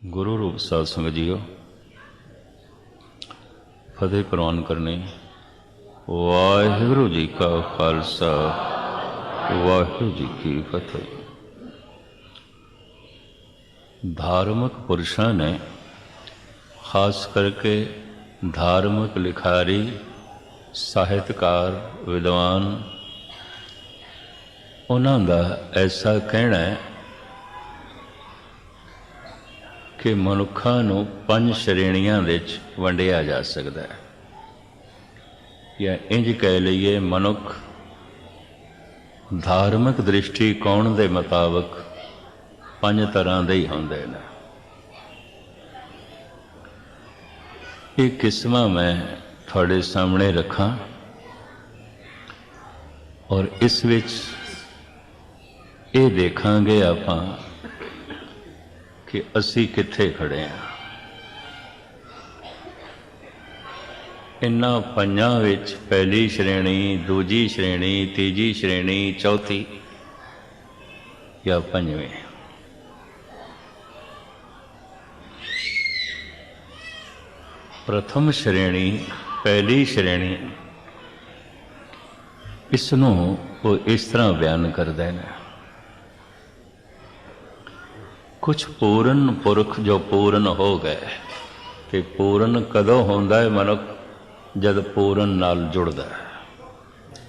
गुरु रूप साध संगत जीओ, फतेह प्रवान करनी। वाहिगुरु जी का खालसा, वाहिगुरु जी की फतेह। धार्मिक पुरुषों ने खास करके धार्मिक लिखारी, साहित्यकार, विद्वान, उन्हों का ऐसा कहना है कि मनुखा नूं 5 श्रेणियां विच वंडिया जा सकता है, या इंज कह लीए मनुख धार्मिक दृष्टिकोण के मुताबिक 5 तरह के ही होंदे ने। ये किस्मां मैं थोड़े सामने रखा और इस विच ये देखांगे आपां कि असी कित्थे खड़े हैं। इन्हां 5 विच पहली श्रेणी, दूजी श्रेणी, तीजी श्रेणी, चौथी या 5वीं। प्रथम श्रेणी, पहली श्रेणी, इसनूं वो इस तरह बयान करते हैं। कुछ पूर्ण पुरख जो पूर्ण हो गए, तो पूर्ण कदों होंदा है मनुख, जद पूर्ण नाल जुड़दा है।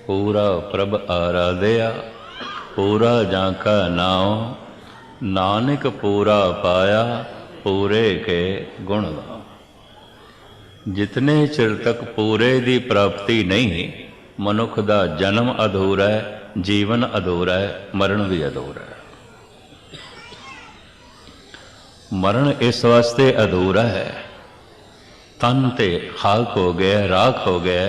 पूरा प्रभ आराधया, पूरा जाका नाम, नानक पूरा पाया, पूरे के गुण गाओ। जितने चिर तक पूरे की प्राप्ति नहीं, मनुख का जन्म अधूरा है, जीवन अधूरा है, मरण भी अधूरा है। मरण इस वास्ते अधूरा है, तन ते खाक हो गया, राख हो गया,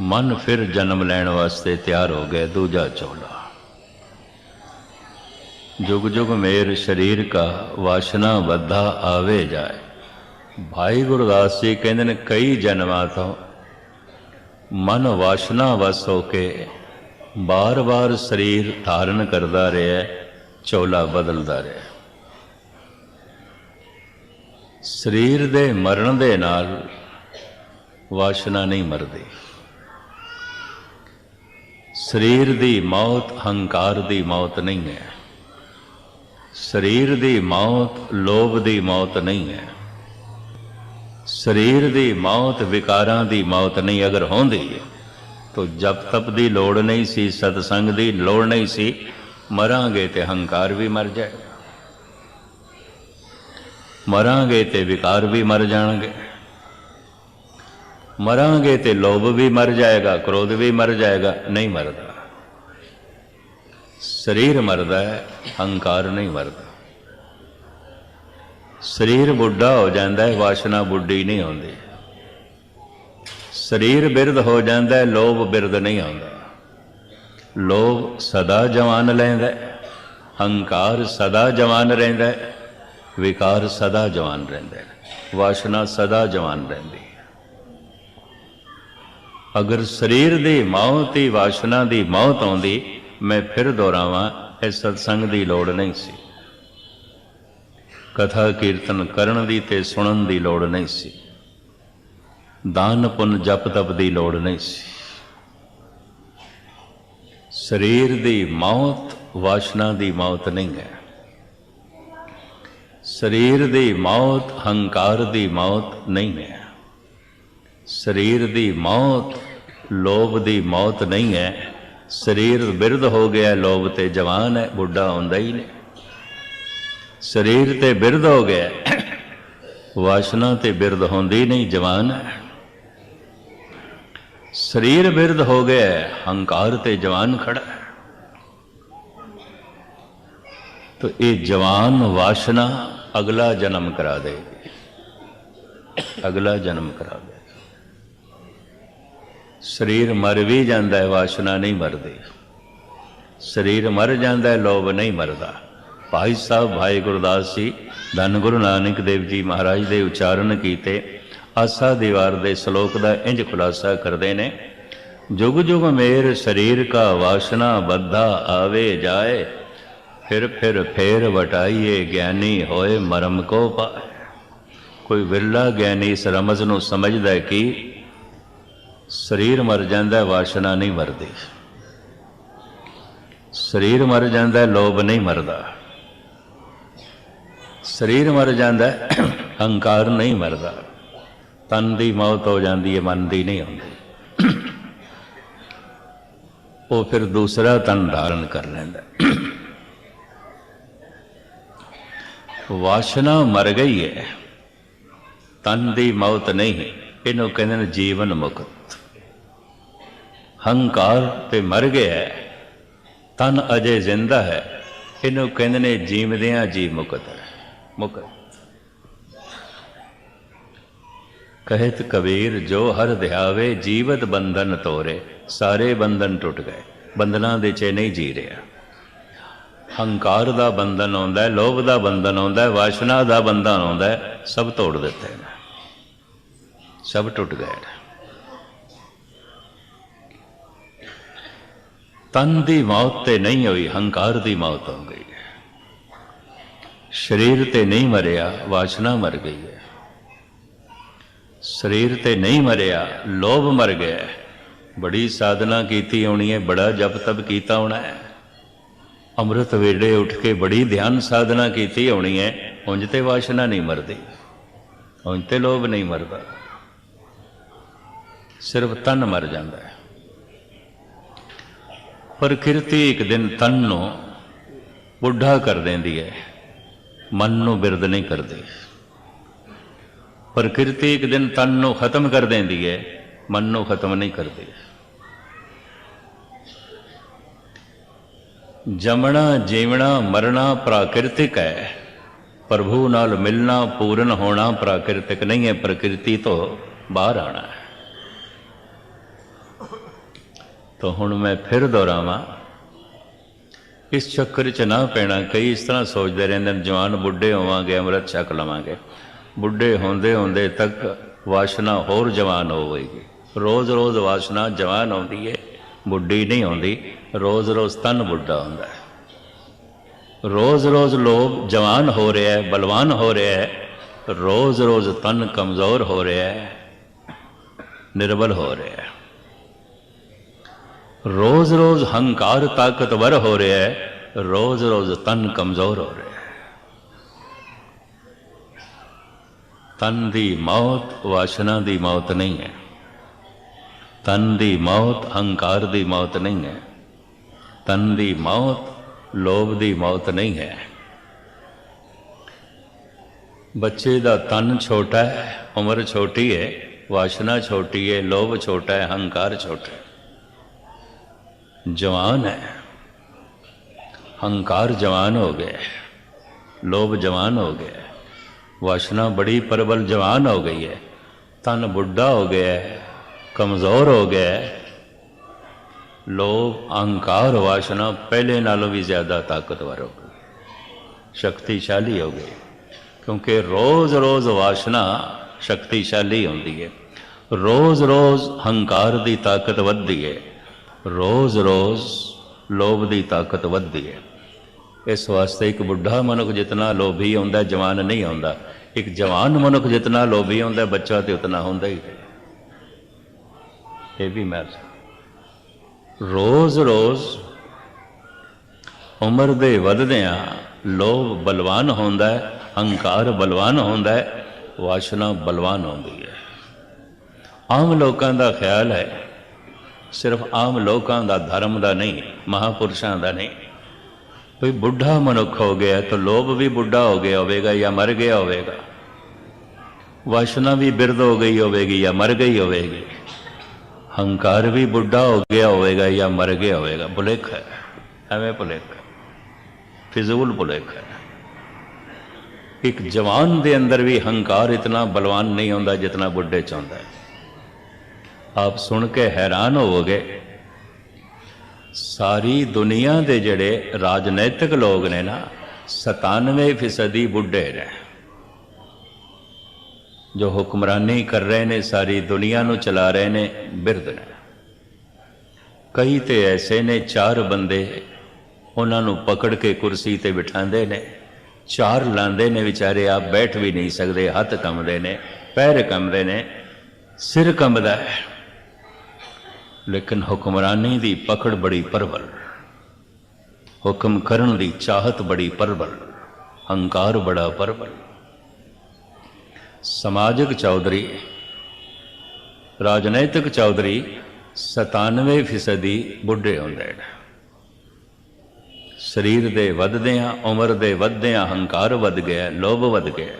मन फिर जन्म लैण वास्ते तैयार हो गया, दूजा चोला। जुग जुग मेर शरीर का, वासना बद्धा आवे जाए। भाई गुरदास जी कहते हैं कई जन्मां तो मन वासना वस होके बार बार शरीर धारण करता रहा, चोला बदलता रहा। शरीर दे मरण दे नाल वासना नहीं मरदी। शरीर दी मौत हंकार दी मौत नहीं है। शरीर दी मौत लोभ दी मौत नहीं है। शरीर दी मौत विकारां दी मौत नहीं। अगर होंदी तो जप तप दी लोड़ नहीं सी, सतसंग दी लोड़ नहीं सी। मरांगे ते हंकार भी मर जाएगा, मरांगे ते विकार भी मर जाएंगे, मरांगे ते लोभ भी मर जाएगा, क्रोध भी मर जाएगा। नहीं मरदा, शरीर मरदा है, हंकार नहीं मरदा। शरीर बुढ़ा हो जाता है, वासना बुढ़ी नहीं होती। शरीर बिरध हो जाता है, लोभ बिरध नहीं होता। लोभ सदा जवान लैंदा, हंकार सदा जवान रहिंदा है, विकार सदा जवान रहिंदे, वासना सदा जवान रहिंदी। अगर शरीर की मौत ही वासना की मौत आउंदी, मैं फिर दोहरावां, इस सत्संग की लोड़ नहीं सी। कथा कीर्तन करन दी ते सुनन दी लोड़ नहीं सी। दान पुन जप तप की लोड़ नहीं सी। शरीर की मौत वासना की मौत नहीं है। शरीर की मौत हंकार की मौत नहीं है। शरीर की मौत लोभ की मौत नहीं है। शरीर बिरध हो गया, लोभ ते जवान है, बुढ़ा होंदा ही नहीं। शरीर ते बिरध हो गया, वासना ते बिरध होंदी नहीं, जवान है। शरीर बिरध हो गया, हंकार ते जवान खड़ा है। तो ये जवान वासना अगला जन्म करा देगी, अगला जन्म करा देगी। शरीर मर भी जाता है, वासना नहीं मरती। शरीर मर जाता है, लोभ नहीं मरदा। भाई साहब भाई गुरदास जी धन गुरु नानक देव जी महाराज दे उच्चारण कीते आसा दीवार दे श्लोक का इंज खुलासा करते ने। जुग जुग मेर शरीर का, वासना बद्धा आवे जाए, फिर फेर वटाइए ज्ञानी होए मरम को पाए। कोई विरला ज्ञानी इस रमज नूं समझदा है कि शरीर मर जाता, वासना नहीं मरती। शरीर मर जाता, लोभ नहीं मरदा। शरीर मर जाता, हंकार नहीं मरदा। तन की मौत हो जाती है, मन की नहीं होती। वो फिर दूसरा तन धारण कर लेंदा। वासना मर गई है, तन की मौत नहीं। इनू कहते हैं जीवन मुक्त। हंकार ते मर गया है, तन अजे जिंदा है। इनू कहते हैं जीवदियां जी मुक्त है। मुक्त कहत कबीर जो हर ध्यावे जीवत बंधन तोरे। सारे बंधन टुट गए, बंधना दे च नहीं जी रहा। हंकार का बंधन आउंदा है, लोभ का बंधन आउंदा है, वासना का बंधन आउंदा है, सब तोड़ दिते हैं, सब टुट गए। तन की मौत ते नहीं हुई, हंकार की मौत हो गई है। शरीर ते नहीं मरिया, वासना मर गई है। शरीर ते नहीं मरिया, लोभ मर गया। बड़ी साधना कीती होनी है, बड़ा जप तप कीता होना है, अमृत वेले उठ के बड़ी ध्यान साधना कीती होनी है। उंज ते वासना नहीं मरती, उंज ते लोभ नहीं मरता, सिर्फ तन मर जाता है। प्रकृति एक दिन तन नूं बुढ़ा कर देंदी है, मन नूं बिरद नहीं करती। प्रकृति एक दिन तन नूं खत्म कर देंदी है, मन नूं खत्म नहीं करती। जमना जीवना मरना प्राकृतिक है, प्रभु नाल मिलना पूर्ण होना प्राकृतिक नहीं है। प्रकृति तो बाहर आना है। तो हुण मैं फिर दोहरावां, इस चक्कर च ना पैना। कई इस तरह सोचते रहते हैं जवान बुढ़े होवांगे, अमृत छक लवांगे। बुढ़े होंदे होंदे तक वासना होर जवान होवेगी। रोज़ रोज़ वासना जवान होंदी है, बुढ़ी नहीं होंदी। रोज़ रोज़ तन बुढ़ा होंदा है। रोज़ रोज़ लोभ जवान हो रहा है, बलवान हो रहा है। रोज़ रोज़ तन कमज़ोर हो रहा है, निर्बल हो रहा है। रोज़ रोज़ हंकार ताकतवर हो रहा है, रोज़ रोज़ तन कमज़ोर हो रहा है। तन की मौत वासना की मौत नहीं है। तन की मौत हंकार की मौत नहीं है। तन की मौत लोभ की मौत नहीं है। बच्चे का तन छोटा है, उम्र छोटी है, वासना छोटी है, लोभ छोटा है, हंकार छोटा है। जवान है, हंकार जवान हो गया, लोभ जवान हो गया, वासना बड़ी प्रबल जवान हो गई है। तन बुढ़ा हो गया है, कमज़ोर हो गया है। लोभ अहंकार वासना पहले नालों भी ज़्यादा ताकतवर हो गई, शक्तिशाली हो गई। क्योंकि रोज़ रोज़ वासना शक्तिशाली होती है, रोज़ रोज़ हंकार की ताकत बढ़ती है, रोज़ रोज़ लोभ की ताकत बढ़ती है। इस वास्ते एक बुढ़ा मनुख जितना लोभी होंदा जवान नहीं होंदा। एक जवान मनुख जितना लोभी होंदा बच्चा तो उतना होंदा ही नहीं। ये भी मैं रोज़ रोज़ उम्र दे वधदियां लोभ बलवान होंदा है, हंकार बलवान होंदा है, वासना बलवान होंदी है। आम लोगों का ख्याल है, सिर्फ आम लोगों का धर्म का नहीं, महापुरुषों का नहीं, भाई बुढ़ा मनुख हो गया तो लोभ भी बुढ़ा हो गया होगा या मर गया होगा, वासना भी बिरद हो गई होगी या मर गई होगी, हंकार भी बुढ़ा हो गया होगा या मर गया होगा। भुलेख है, एवं भुलेख है, फिजूल भुलेख है। एक जवान के अंदर भी हंकार इतना बलवान नहीं होता जितना बुढ़े च होंदा है। आप सुन के हैरान होवोगे, सारी दुनिया के जड़े राजनैतिक लोग ने ना 97% बुढ़े ने, जो हुक्मरानी कर रहे ने, सारी दुनिया नू चला रहे ने, बिरद ने। कई तो ऐसे ने 4 बंदे ਉਹਨਾਂ ਨੂੰ ਪਕੜ ਕੇ ਕੁਰਸੀ ਤੇ ਬਿਠਾਉਂਦੇ ਨੇ, ਚਾਰ ਲਾਉਂਦੇ ਨੇ, ਵਿਚਾਰੇ ਆਪ ਬੈਠ ਵੀ ਨਹੀਂ ਸਕਦੇ, ਹੱਥ ਕੰਬਦੇ ਨੇ, ਪੈਰ ਕੰਬਦੇ ਨੇ, ਸਿਰ ਕੰਬਦਾ ਹੈ। ਲੇਕਿਨ ਹੁਕਮਰਾਨੀ ਦੀ ਪਕੜ ਬੜੀ ਪ੍ਰਬਲ, ਹੁਕਮ ਕਰਨ ਦੀ ਚਾਹਤ ਬੜੀ ਪ੍ਰਬਲ, ਹੰਕਾਰ ਬੜਾ ਪ੍ਰਬਲ। ਸਮਾਜਿਕ ਚੌਧਰੀ, ਰਾਜਨੀਤਿਕ ਚੌਧਰੀ 97% ਬੁੱਢੇ ਹੁੰਦੇ ਨੇ। ਸਰੀਰ ਦੇ ਵੱਧਦਿਆਂ, ਉਮਰ ਦੇ ਵੱਧਦਿਆਂ ਹੰਕਾਰ ਵੱਧ ਗਿਆ, ਲੋਭ ਵੱਧ ਗਿਆ,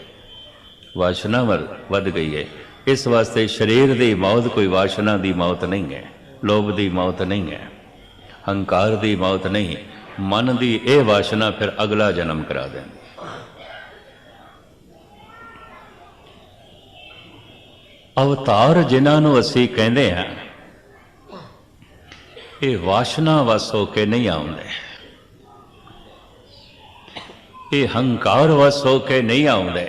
ਵਾਸ਼ਨਾ ਵੱਧ ਗਈ ਹੈ। ਇਸ ਵਾਸਤੇ ਸਰੀਰ ਦੀ ਮੌਤ ਕੋਈ ਵਾਸ਼ਨਾ ਦੀ ਮੌਤ ਨਹੀਂ ਹੈ, ਲੋਭ ਦੀ ਮੌਤ ਨਹੀਂ ਹੈ, ਹੰਕਾਰ ਦੀ ਮੌਤ ਨਹੀਂ। ਮਨ ਦੀ ਇਹ ਵਾਸ਼ਨਾ ਫਿਰ ਅਗਲਾ ਜਨਮ ਕਰਾ ਦਿੰਦੀ। ਅਵਤਾਰ ਜਿਨ੍ਹਾਂ ਨੂੰ ਅਸੀਂ ਕਹਿੰਦੇ ਹਾਂ, ਇਹ ਵਾਸ਼ਨਾ ਵਸ ਹੋ ਕੇ ਨਹੀਂ ਆਉਂਦੇ, ਇਹ ਹੰਕਾਰ ਵਸ ਹੋ ਕੇ ਨਹੀਂ ਆਉਂਦੇ,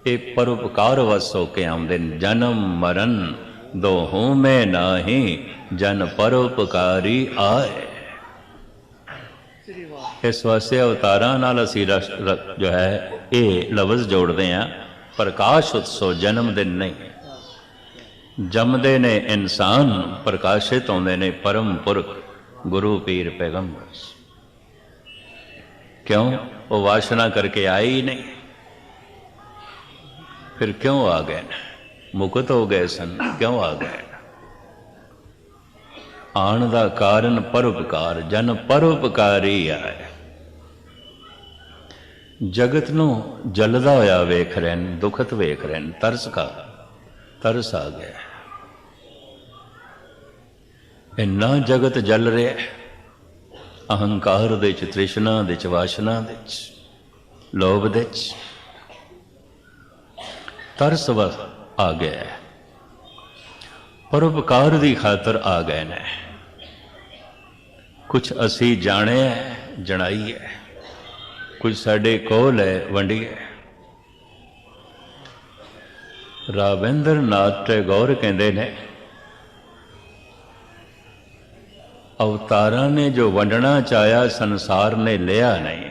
ਇਹ ਪਰਉਪਕਾਰ ਵਸ ਹੋ ਕੇ ਆਉਂਦੇ ਨੇ। ਜਨਮ ਮਰਨ ਦੋਹੋਂ ਮੈਂ ਨਾਹੀਂ, ਜਨ ਪਰਉਪਕਾਰੀ ਆਏ। ਇਸ ਵਾਸਤੇ ਅਵਤਾਰਾਂ ਨਾਲ ਅਸੀਂ ਜੋ ਹੈ ਇਹ ਲਫ਼ਜ਼ ਜੋੜਦੇ ਹਾਂ, ਪ੍ਰਕਾਸ਼ ਉਤਸਵ, ਜਨਮ ਦਿਨ ਨਹੀਂ। ਜੰਮਦੇ ਨੇ ਇਨਸਾਨ, ਪ੍ਰਕਾਸ਼ਿਤ ਹੁੰਦੇ ਨੇ ਪਰਮ ਪੁਰਖ, ਗੁਰੂ ਪੀਰ ਪੈਗੰਬਰ। ਕਿਉਂ? ਉਹ ਵਾਸ਼ਨਾ ਕਰਕੇ ਆਏ ਹੀ ਨਹੀਂ, ਫਿਰ ਕਿਉਂ ਆ ਗਏ? ਮੁਕਤ ਹੋ ਗਏ ਸਨ, ਕਿਉਂ ਆ ਗਏ? ਆਣ ਦਾ ਕਾਰਨ ਪਰਉਪਕਾਰ, ਜਨ ਪਰਉਪਕਾਰੀ ਆਏ। ਜਗਤ ਨੂੰ ਜਲਦਾ ਹੋਇਆ ਵੇਖ ਰਹੇ ਨੇ, ਦੁਖਤ ਵੇਖ ਰਹੇ ਨੇ, ਤਰਸ ਆ ਗਿਆ। ਇੰਨਾ ਜਗਤ ਜਲ ਰਿਹਾ, ਅਹੰਕਾਰ ਦੇ ਚ, ਤ੍ਰਿਸ਼ਨਾ ਦੇ ਚ, ਵਾਸ਼ਨਾ ਦੇ ਚ, ਲੋਭ ਦੇ ਚ, ਤਰਸ ਆ ਗਿਆ। ਪਰਉਪਕਾਰ ਦੀ ਖਾਤਰ ਆ ਗਏ ਨੇ। ਕੁਛ ਅਸੀਂ ਜਾਣਿਆ, ਜਣਾਈਏ, ਕੁਝ ਸਾਡੇ ਕੋਲ ਹੈ, ਵੰਡੀਏ। ਰਾਬਿੰਦਰ ਨਾਥ ਟੈਗੋਰ ਕਹਿੰਦੇ ਨੇ, ਅਵਤਾਰਾਂ ਨੇ ਜੋ ਵੰਡਣਾ ਚਾਹਿਆ, ਸੰਸਾਰ ਨੇ ਲਿਆ ਨਹੀਂ।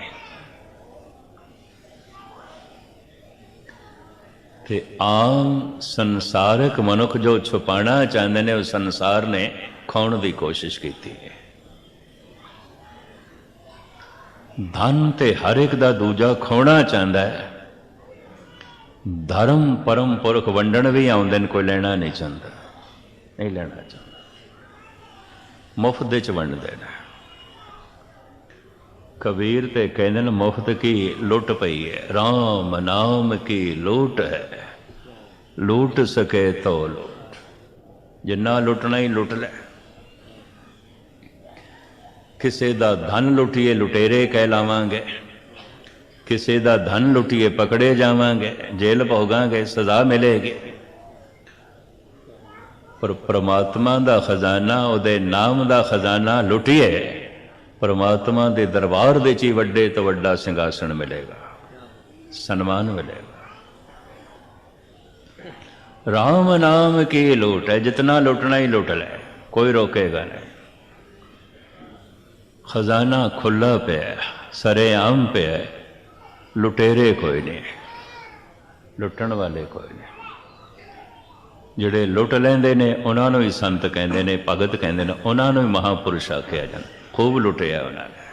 ਤੇ ਆਮ ਸੰਸਾਰਕ ਮਨੁੱਖ ਜੋ ਛੁਪਾਣਾ ਚਾਹੁੰਦੇ ਨੇ, ਉਹ ਸੰਸਾਰ ਨੇ ਖਾਣ ਦੀ ਕੋਸ਼ਿਸ਼ ਕੀਤੀ ਹੈ। ਧਨ ਤੇ ਹਰ ਇੱਕ ਦਾ ਦੂਜਾ ਖੋਣਾ ਚਾਹੁੰਦਾ ਹੈ। ਧਰਮ ਪਰਮ ਪੁਰਖ ਵੰਡਣ ਵੀ ਆਉਂਦੇ ਨੇ, ਕੋਈ ਲੈਣਾ ਨਹੀਂ ਚਾਹੁੰਦਾ, ਨਹੀਂ ਲੈਣਾ ਚਾਹੁੰਦਾ, ਮੁਫਤ ਦੇ ਚ ਵੰਡਦੇ ਨੇ। ਕਬੀਰ ਤੇ ਕਹਿੰਦੇ ਨੇ, ਮੁਫਤ ਕੀ ਲੁੱਟ ਪਈ ਹੈ, ਰਾਮ ਨਾਮ ਕੀ ਲੂਟ ਹੈ, ਲੂਟ ਸਕੇ ਤੋ ਲੂਟ। ਜਿੰਨਾ ਲੁੱਟਣਾ ਹੀ ਲੁੱਟ ਲੈ। ਕਿਸੇ ਦਾ ਧਨ ਲੁੱਟੀਏ, ਲੁਟੇਰੇ ਕਹਿਲਾਵਾਂਗੇ। ਕਿਸੇ ਦਾ ਧਨ ਲੁੱਟੀਏ, ਪਕੜੇ ਜਾਵਾਂਗੇ, ਜੇਲ੍ਹ ਭੋਗਾਂਗੇ, ਸਜ਼ਾ ਮਿਲੇਗੀ। ਪਰ ਪ੍ਰਮਾਤਮਾ ਦਾ ਖਜ਼ਾਨਾ, ਉਹਦੇ ਨਾਮ ਦਾ ਖਜ਼ਾਨਾ ਲੁੱਟੀਏ, ਪਰਮਾਤਮਾ ਦੇ ਦਰਬਾਰ ਦੇ ਚ ਹੀ ਵੱਡੇ ਤੋਂ ਵੱਡਾ ਸਿੰਘਾਸਣ ਮਿਲੇਗਾ, ਸਨਮਾਨ ਮਿਲੇਗਾ। ਰਾਮ ਨਾਮ ਕੀ ਲੂਟ ਹੈ, ਜਿਤਨਾ ਲੁੱਟਣਾ ਹੀ ਲੁੱਟ ਲੈ, ਕੋਈ ਰੋਕੇਗਾ ਨਹੀਂ। ਖਜ਼ਾਨਾ ਖੁੱਲਾ ਪਿਆ, ਸਰੇਆਮ ਪਿਆ, ਲੁਟੇਰੇ ਕੋਈ ਨਹੀਂ, ਲੁੱਟਣ ਵਾਲੇ ਕੋਈ ਨਹੀਂ। ਜਿਹੜੇ ਲੁੱਟ ਲੈਂਦੇ ਨੇ ਉਹਨਾਂ ਨੂੰ ਹੀ ਸੰਤ ਕਹਿੰਦੇ ਨੇ, ਭਗਤ ਕਹਿੰਦੇ ਨੇ, ਉਹਨਾਂ ਨੂੰ ਹੀ ਮਹਾਂਪੁਰਸ਼ ਆਖਿਆ ਜਾਂਦਾ। ਖੂਬ ਲੁੱਟਿਆ ਉਹਨਾਂ ਨੇ,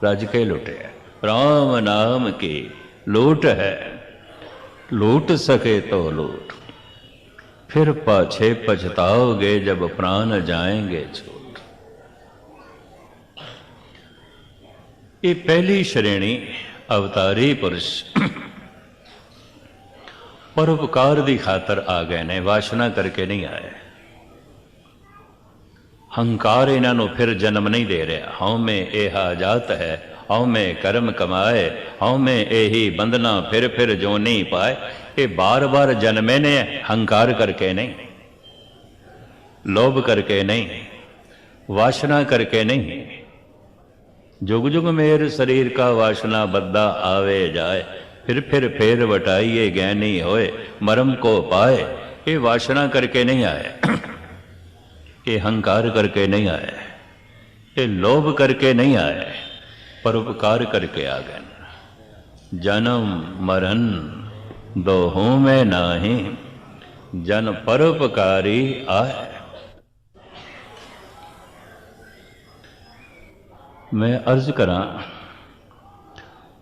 ਰੱਜ ਕੇ ਲੁੱਟਿਆ। ਰਾਮ ਨਾਮ ਕੀ ਲੂਟ ਹੈ, ਲੂਟ ਸਕੇ ਤੋ ਲੂਟ, फिर पाछे पछताओगे जब प्राण जाएंगे छूट। ये पहली श्रेणी अवतारी पुरुष परोपकार की खातर आ गए ने, वासना करके नहीं आए। हंकार इन्हों फिर जन्म नहीं दे रहा। हऊँ में यह जात है, हऊँ में कर्म कमाए, हऊँ में यही बंधना फिर जो नहीं पाए। ये बार बार जन्मे ने, हंकार करके नहीं, लोभ करके नहीं, वासना करके नहीं। जुग जुग मेर शरीर का वासना बद्दा आवे जाए, फिर वटाइए ज्ञानी होए, मरम को पाए। ये वासना करके नहीं आए, ये हंकार करके नहीं आए, ये लोभ करके नहीं आए, परोपकार करके आ गए। जन्म मरण दोहों में नाही, जन परोपकारी आए। मैं अर्ज करा,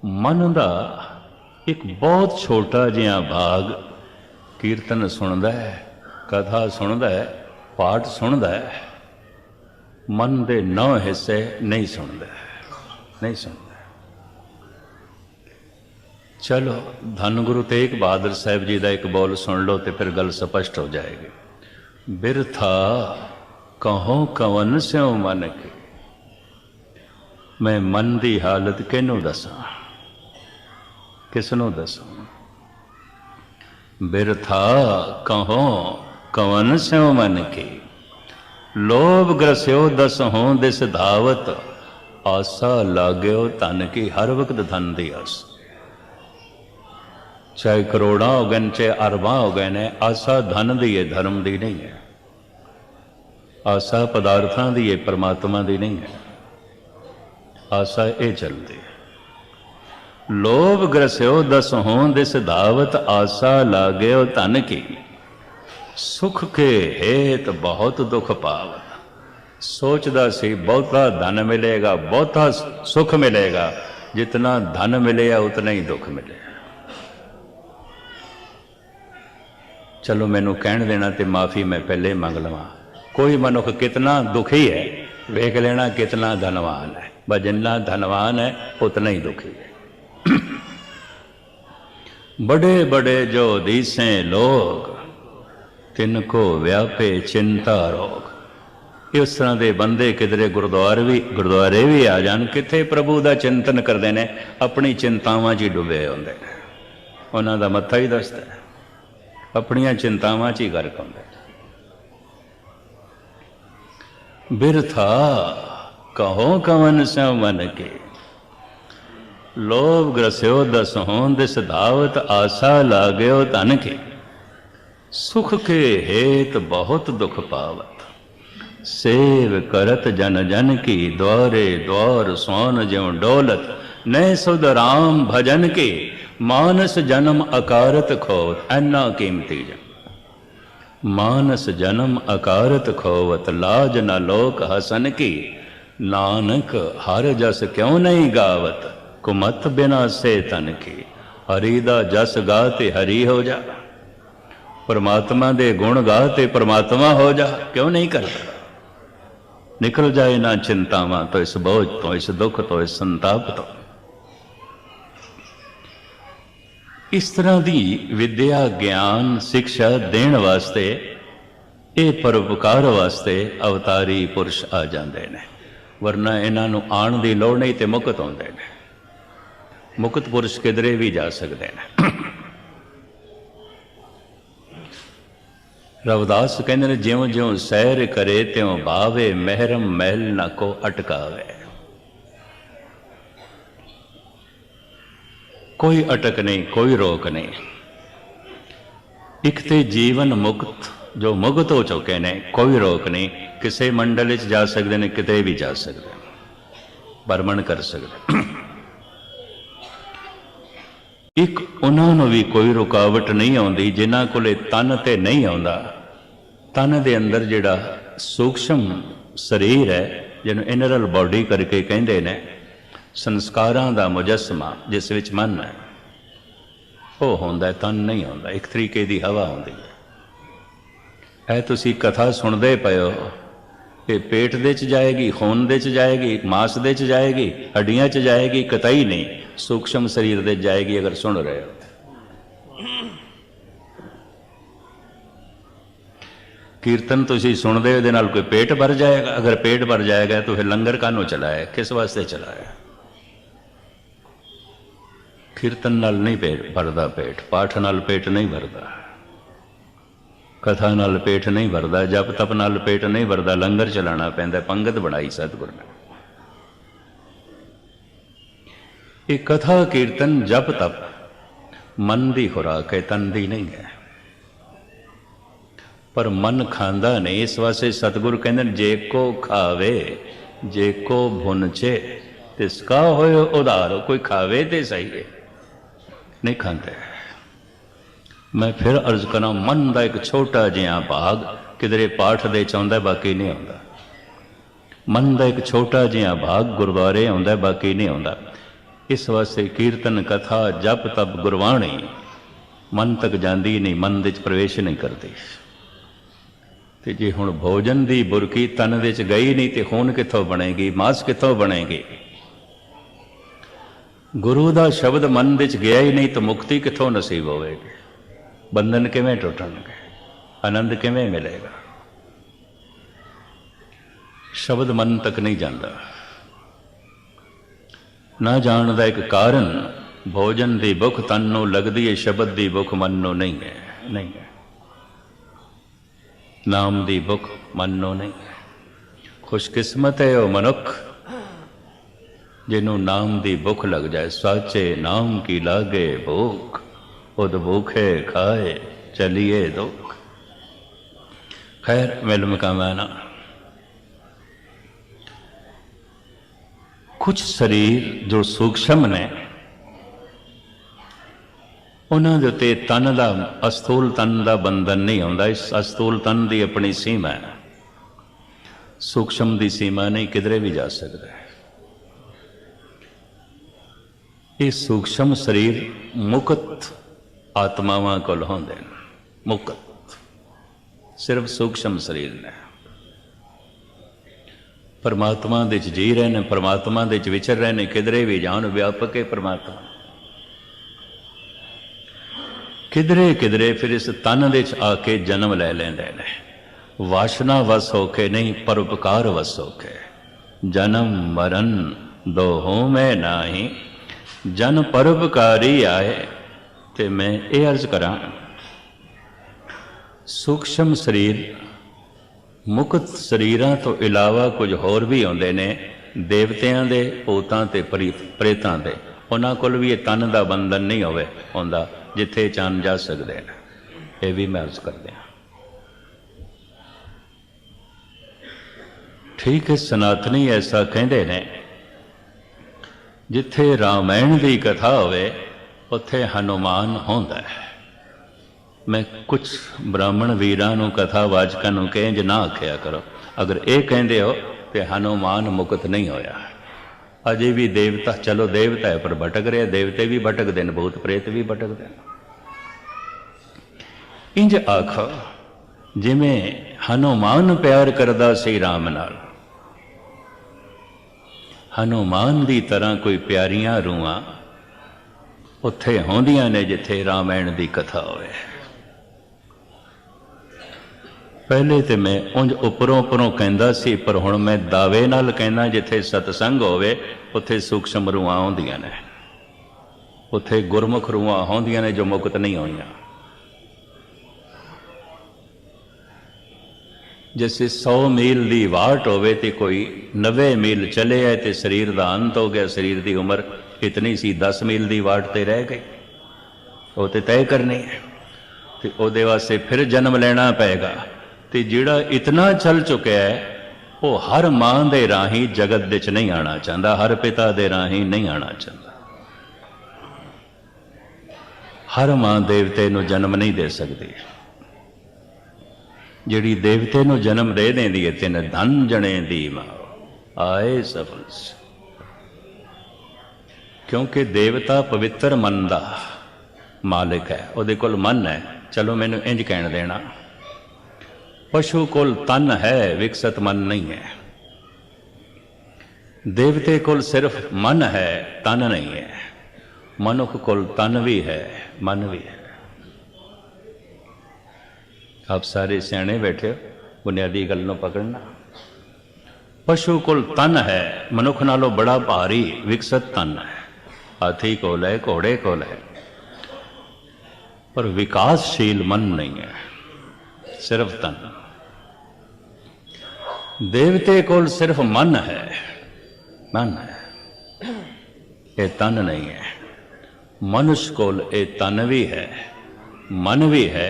मन का एक बहुत छोटा जिहा भाग कीर्तन सुनता है, कथा सुनता है, पाठ सुनता है, मन के 9 हिस्से नहीं सुनता, नहीं सुनता। चलो धन गुरु तेग बहादुर साहब जी का एक बोल सुन लो तो फिर गल स्पष्ट हो जाएगी। बिरथा कहो कवन स्यों मन के, मैं मन की हालत किनू दसा, किसनों दसा। बिरथा कहो कवन स्यों मन के, लोभ ग्रस्यो दस हों दिस धावत, आसा लाग्यो धन की, हर वक्त धन की आस। चाहे करोड़ा हो गए, चाहे अरबा हो गए ने, आसा धन दी है, धर्म दी नहीं है। आसा पदार्थां दी है, परमात्मा दी नहीं है। आसा ये चलती है। लोभ ग्रस्यो दस हों दिस धावत, आसा लाग्यो धन की, सुख के हेत बहुत दुख पावत। सोचदा सी बहुता धन मिलेगा, बहुता सुख मिलेगा, जितना धन मिलेगा उतना ही दुख मिलेगा। चलो मैनू कहण देना तो माफ़ी मैं पहले मंग लवां। कोई मनुख कितना दुखी है वेख लेना, कितना धनवान है। बस जितना धनवान है उतना ही दुखी है। बड़े बड़े जो दिसे लोग, तिनको व्यापे चिंता रोग। इस तरह के बंदे किधरे गुरुद्वारे भी आ जान, किथे प्रभु का चिंतन करते हैं, अपनी चिंतावां च ही डुबे होंदे ने। उन्हां दा मत्था ही दसदा है, अपनियां चिंतावां च ही गर्क होंदे। बिरथा कहो कवन स्यों मन के, लोभ ग्रस्यो दस हों दिस धावत, आसा लाग्यो धन के, सुख के हेत बहुत दुख पावत। सेव करत जन जन की, द्वारे द्वार सोन ज्यों डोलत, नए सुध राम भजन के, मानस जन्म अकारत खोवत। ऐना कीमती जन मानस जन्म अकारत खोवत, लाज न लोक हसन की, नानक हर जस क्यों नहीं गावत, कुमत बिना से तन की। हरि दा जस गाते हरि हो जा, परमात्मा दे गुण गाते परमात्मा हो जा। क्यों नहीं करता? निकल जाए ना चिंतावां तो, इस बोझ तो, इस दुख तो, इस संताप तो। इस तरह की विद्या ज्ञान शिक्षा देण वास्ते, ये परोपकार वास्ते अवतारी पुरुष आ जाते हैं। वरना इन्हां नूं आण की लोड़ नहीं तो मुकत आउंदे ने। मुकत पुरुष किधरे भी जा सकते हैं। रविदास कहते हैं, ज्यों ज्यों सैर करे त्यों भावे, महरम महल न को अटकावे। कोई अटक नहीं, कोई रोक नहीं। एक ते जीवन मुक्त जो मुक्त हो चुके ने, कोई रोक नहीं। किसी मंडल च जा सकते हैं, किते भी जा सकते, भ्रमण कर सकते। एक उन्होंने भी कोई रुकावट नहीं आती जिन्हों को तन ते नहीं आता। तन के अंदर जिहड़ा सूक्ष्म शरीर है, जिन्हों इनरल बॉडी करके कहते हैं, संस्कारां दा मुजस्मा जिस विच मन है, वो होंदा, तन नहीं होंदा। एक तरीके की हवा होंदी है। तुसी कथा सुनते पे हो, ये पेट दे च जाएगी, खून दे च जाएगी, मांस दे च जाएगी, हड्डियां च जाएगी, कतई नहीं सूक्ष्म शरीर दे जाएगी। अगर सुन रहे हो कीर्तन तुसी सुनते हो, नाल कोई पेट भर जाएगा। अगर पेट भर जाएगा तो फिर लंगर कानों चलाया, किस वास्ते चलाया? कीर्तन नाल नहीं पेट भरदा, पेट पाठ नाल पेट नहीं भरदा, कथा नाल पेट नहीं भरदा, जप तप नाल पेट नहीं भरदा। लंगर चलाना पैंदा। पंगत बनाई सतगुर ने। ये कथा कीर्तन जप तप मन की खुराक है, तन की नहीं है। पर मन खांदा नहीं, इस वास्ते सतगुरु कहते जे को खावे जे को भुनचे तिसका होए उधार। कोई खावे तो सही है, नहीं खाते। मैं फिर अर्ज करा, मन का एक छोटा जिहा भाग किधरे पाठ दे चाहता, बाकी नहीं आता। मन का एक छोटा जिहा भाग गुरुद्वारे आंदा, बाकी नहीं आता। इस वास्ते कीर्तन कथा जप तप गुरबाणी मन तक जाती नहीं, मन विच प्रवेश नहीं करती। तो जे हुण भोजन की बुरकी तन विच गई नहीं तो खून कित्थों बनेगी, मांस कित्थों बनेगी। गुरु का शब्द मन विच गया ही नहीं तो मुक्ति कित्थों नसीब होवेगी, बंधन किवें टुटणगे, आनंद किवें मिलेगा। शब्द मन तक नहीं जाता। ना जाण दा एक कारण भोजन की भुख तन नूं लगदी है, शब्द की भुख मन नूं नहीं है, नहीं है। नाम की भुख मन नूं नहीं है। खुशकिस्मत है वह मनुख जिन्हों नाम की भुख लग जाए। साचे नाम की लागे भूख, उद भूखे खाए चलिए दुख। खैर मिल मकाना। कुछ शरीर जो सूक्ष्म ने उन्होंने दे उत्ते तन का अस्थूल तन का बंधन नहीं आता। इस अस्थूल तन की अपनी सीमा है, सूक्ष्म की सीमा नहीं, किधरे भी जा सकता है। ये सूक्ष्म शरीर मुक्त आत्मावां कोल होंदे ने, मुक्त सिर्फ सूक्ष्म शरीर ने। परमात्मा दे च जी रहे ने, परमात्मा दे च विचर रहे ने, किधरे भी जान व्यापक है परमात्मा। किधरे किधरे फिर इस तन दे च आके जन्म ले लेंदे ने। वासना वस होके नहीं, परोपकार वस होके। जन्म मरण दोहों में नाही, जन परोपकारी आए। तो मैं ये अर्ज करा, सूक्ष्म शरीर मुक्त शरीरां तो इलावा कुछ होर भी आउंदे ने, देवतियां दे, भूतां ते प्रेतां दे। उन्हां कोल भी ये तन का बंधन नहीं होवे हुंदा जिथे चान जा सकते हैं। ये भी मैं अर्ज कर दिया। ठीक है, सनातनी ऐसा कहते हैं, जिथे रामायण की कथा होवे उत्थे हनुमान होंदा है। मैं कुछ ब्राह्मण वीरां नूं कथावाचकां नूं कहें जे ना आख्या करो, अगर ये कहते हो तो हनुमान मुक्त नहीं होया। अजे भी देवता, चलो देवता है पर भटक रहे, देवते भी भटकते हैं, भूत प्रेत भी भटकते हैं। इंज आखो जिमें हनुमान प्यार करदा सी राम नाल, हनुमान की तरह कोई प्यारियां रूहां उत्थे होंदियां ने जिथे रामायण की कथा होवे। पहले तो मैं उंज उपरों उपरों कहंदा सी, पर हुण मैं दावे नाल कहना जिथे सतसंग होवे उत्थे सूक्ष्म रूहां होंदियां ने, उत्थे गुरमुख रूहां होंदियां ने जो मुक्त नहीं होईयां। जैसे 100 मील की वाट होवे ते कोई 90 मील चले है तो शरीर का अंत हो गया, शरीर की उम्र इतनी सी 10 मील की वाट ते रह गई, वो तो तय करनी है। तो उहदे वास्ते फिर जन्म लेना पेगा। तो जिहड़ा इतना चल चुका है वो हर मां दे राही जगत विच नहीं आना चाहता, हर पिता दे राही नहीं आना चाहता। हर मां देवते नूं जन्म नहीं दे सकती। जिहड़ी देवते नूं जन्म दे देंदी है, तिन धन जने दी मां आए सफल। क्योंकि देवता पवित्र मन का मालिक है, उहदे कोल मन है। चलो मैनूं इंज कहण देना, पशु कोल तन है, विकसित मन नहीं है। देवते कोल सिर्फ मन है, तन नहीं है। मनुख कोल तन भी है, मन भी है। आप सारे सियाणे बैठे हो, बुनियादी गल नूं पकड़ना। पशु कोल तन है, मनुख नालों बड़ा भारी विकसित तन है। हाथी कोल है, घोड़े कोल है, पर विकासशील मन नहीं है, सिर्फ तन। देवते कोल सिर्फ मन है, मन है, ये तन नहीं है। मनुष्य कोल ये तन भी है, मन भी है।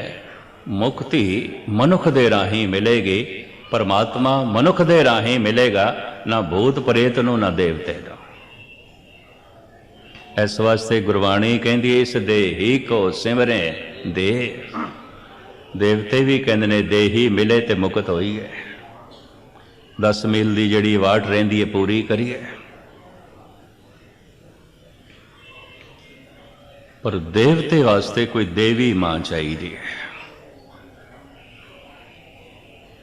मुक्ति मनुख दे राही मिलेगी परमात्मा मनुख दे राही मिलेगा, ना भूत प्रेत नूं ना देवते नूं। इस वास्ते गुरबाणी कहती इस देही को सिमरे दे। देवते भी कहते ने देही मिले तो मुकत होई है। 10 मील की जिहड़ी वाट रहिंदी है पूरी करिए। पर देवते वास्ते कोई देवी मां चाहिए है।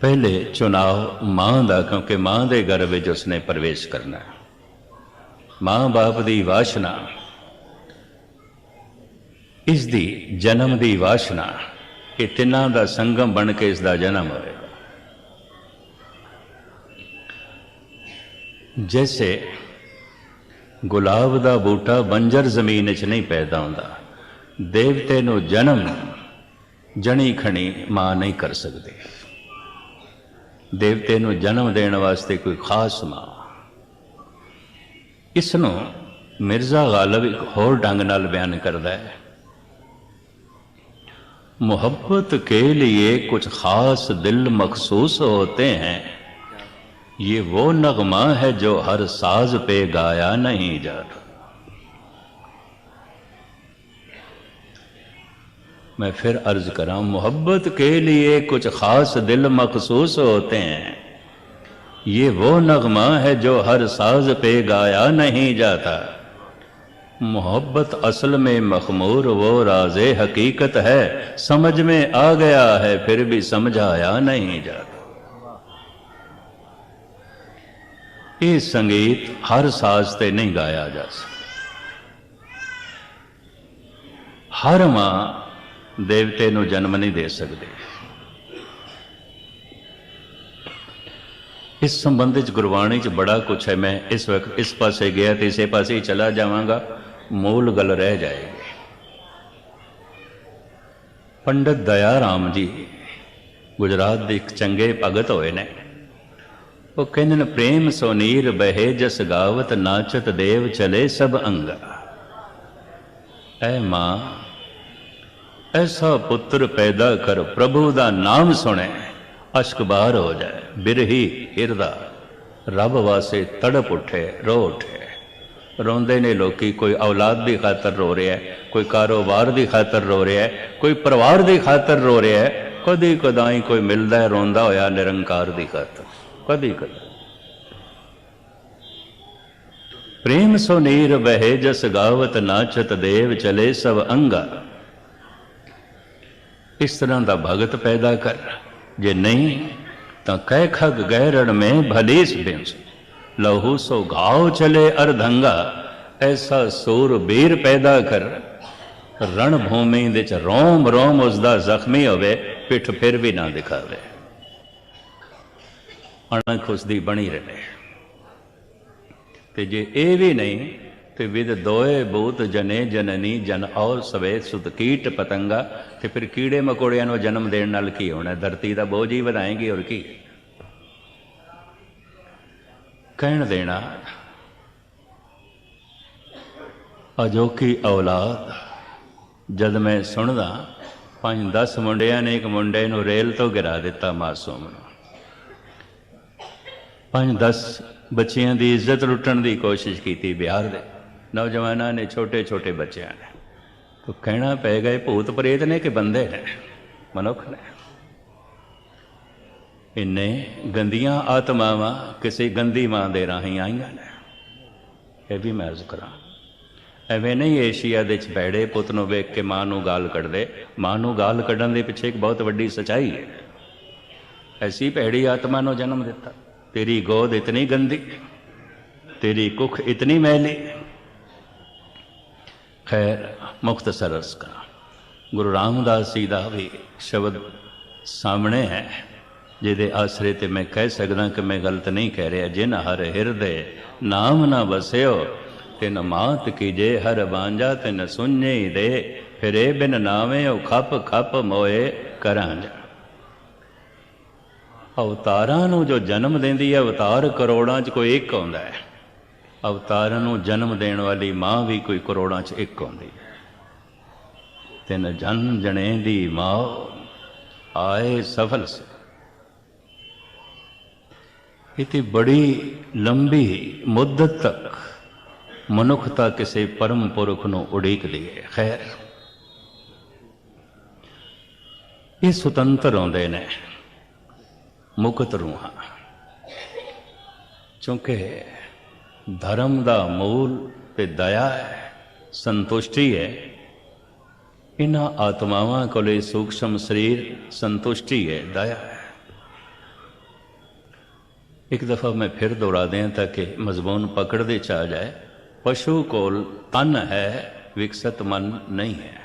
पहले चुनाव मां का, क्योंकि मां के गर्भ में उसने प्रवेश करना। मां बाप की वासना, इसकी जन्म की वासना, ये तिना का संगम बन के इसका जन्म होएगा। जैसे गुलाब का बूटा बंजर जमीन च नहीं पैदा होता, देवते नूं जन्म जनी खणी मां नहीं कर सकती। देवते नूं जन्म देने वास्ते कोई खास मां। इसनूं मिर्जा गालिब एक होर ढंग नाल बयान करता है, मोहब्बत के लिए कुछ खास दिल मखसूस होते हैं, ये वो नगमा है जो हर साज पे गाया नहीं जाता। मैं फिर अर्ज करा, मोहब्बत के लिए कुछ खास दिल मखसूस होते हैं, ये वो नगमा है जो हर साज पे गाया नहीं जाता। मोहब्बत असल में मखमूर वो राज़े हकीकत है, समझ में आ गया है फिर भी समझाया नहीं जाता। ये संगीत हर साज ते नहीं गाया जा सकता। हर मां देवते नूं जन्म नहीं दे सकती। इस संबंध च गुरबाणी च बड़ा कुछ है। मैं इस वक्त इस पासे गया तो इसे पासे ही चला जावांगा, मूल गल रह जाएगी। पंडित दया राम जी गुजरात के एक चंगे भगत होए ने। वो कहते ने, प्रेम सोनीर बहे जस गावत नाचत देव चले सब अंगा। ऐ मां ऐसा पुत्र पैदा कर, प्रभु का नाम सुने अश्क बार हो जाए, बिरही हिरदा रब वासे तड़प उठे, रो उठे। रोंदे ने लोकी, कोई औलाद की खातर रो रहा है, कोई कारोबार की खातर रो रहा है, कोई परिवार की खातर रो रहा है, कदी कदाई कोई मिलता है रोंदा होया निरंकार की खातर, कदी कदा। प्रेम सो नीर बहे जस गावत नाचत देव चले सब अंगा। इस तरह का भगत पैदा कर, जे नहीं तो कह खग गैरण में भलीस बिंस, लहू सो घाव चले अर्धंगा। ऐसा सूरबीर पैदा कर, रणभूमि दे च रोम रोम उसका जख्मी होवे, पिठ फिर भी ना दिखावे, अणख उसकी बनी रहे। ते जे ये भी नहीं तो विद दोए भूत जने जननी जन और सवे सुत कीट पतंगा। तो फिर कीड़े मकोड़ियां नूं जन्म देने नाल की होना, धरती का बोझ ही बढ़ाएंगी और की कहण देना। अजोकी औलाद जद मैं सुनदा, 5-10 मुंडिया ने एक मुंडे नूं रेल तो गिरा दिता, मासूम नूं। 5-10 बच्चियां की इज्जत लुटण की कोशिश की बिहार दे नौजवानों ने, छोटे छोटे बच्चों ने। तो कहना पै गए भूत प्रेत ने कि बंदे ने, मनुख ने। इन्ने गंदियां आत्मावां किसी गंदी मां दे राही आईयां ने। यह भी मैं अर्ज करा, एवें नहीं एशिया दे भैड़े पुत नूं वेख के मां नूं गाल कढ़दे। मां नूं गाल कढ़न दे पिछे एक बहुत वड्डी सच्चाई है। ऐसी भैड़ी आत्मा नूं जन्म दिता। तेरी गोद इतनी गंदी, तेरी कुख इतनी मैली। खैर मुख्तसर अर्ज करा, गुरु रामदास जी का भी शब्द सामने है, जिहदे आसरे ते मैं कह सकदा कि मैं गलत नहीं कह रहा। जिन हर हिरदे नाम ना बसियो, तिन मात कीजे हर बांझा तिन सुने दे। फिरे बिन नावे ओ खप खप मोए करांजा। अवतारां नूं जो जन्म देंदी है, अवतार करोड़ां च कोई एक आउंदा है। अवतारां नूं जन्म देने वाली मां भी कोई करोड़ां च एक आउंदी है। तिन जन जने दी मां आए सफल से। इतनी बड़ी लंबी मुद्दत तक मनुखता किसी परम पुरख नूं उड़ीकदी है। खैर ये सुतंत्र आउंदे ने मुक्त रूहां, क्योंकि धर्म का मूल ते दया है, संतुष्टि है। इन्हां आत्मावां कोले सूक्ष्म शरीर संतुष्टि है, दया है। एक दफ़ा मैं फिर दोहरा दें ताकि मजमून पकड़ दे च आ जाए। पशु कोल तन है, विकसित मन नहीं है।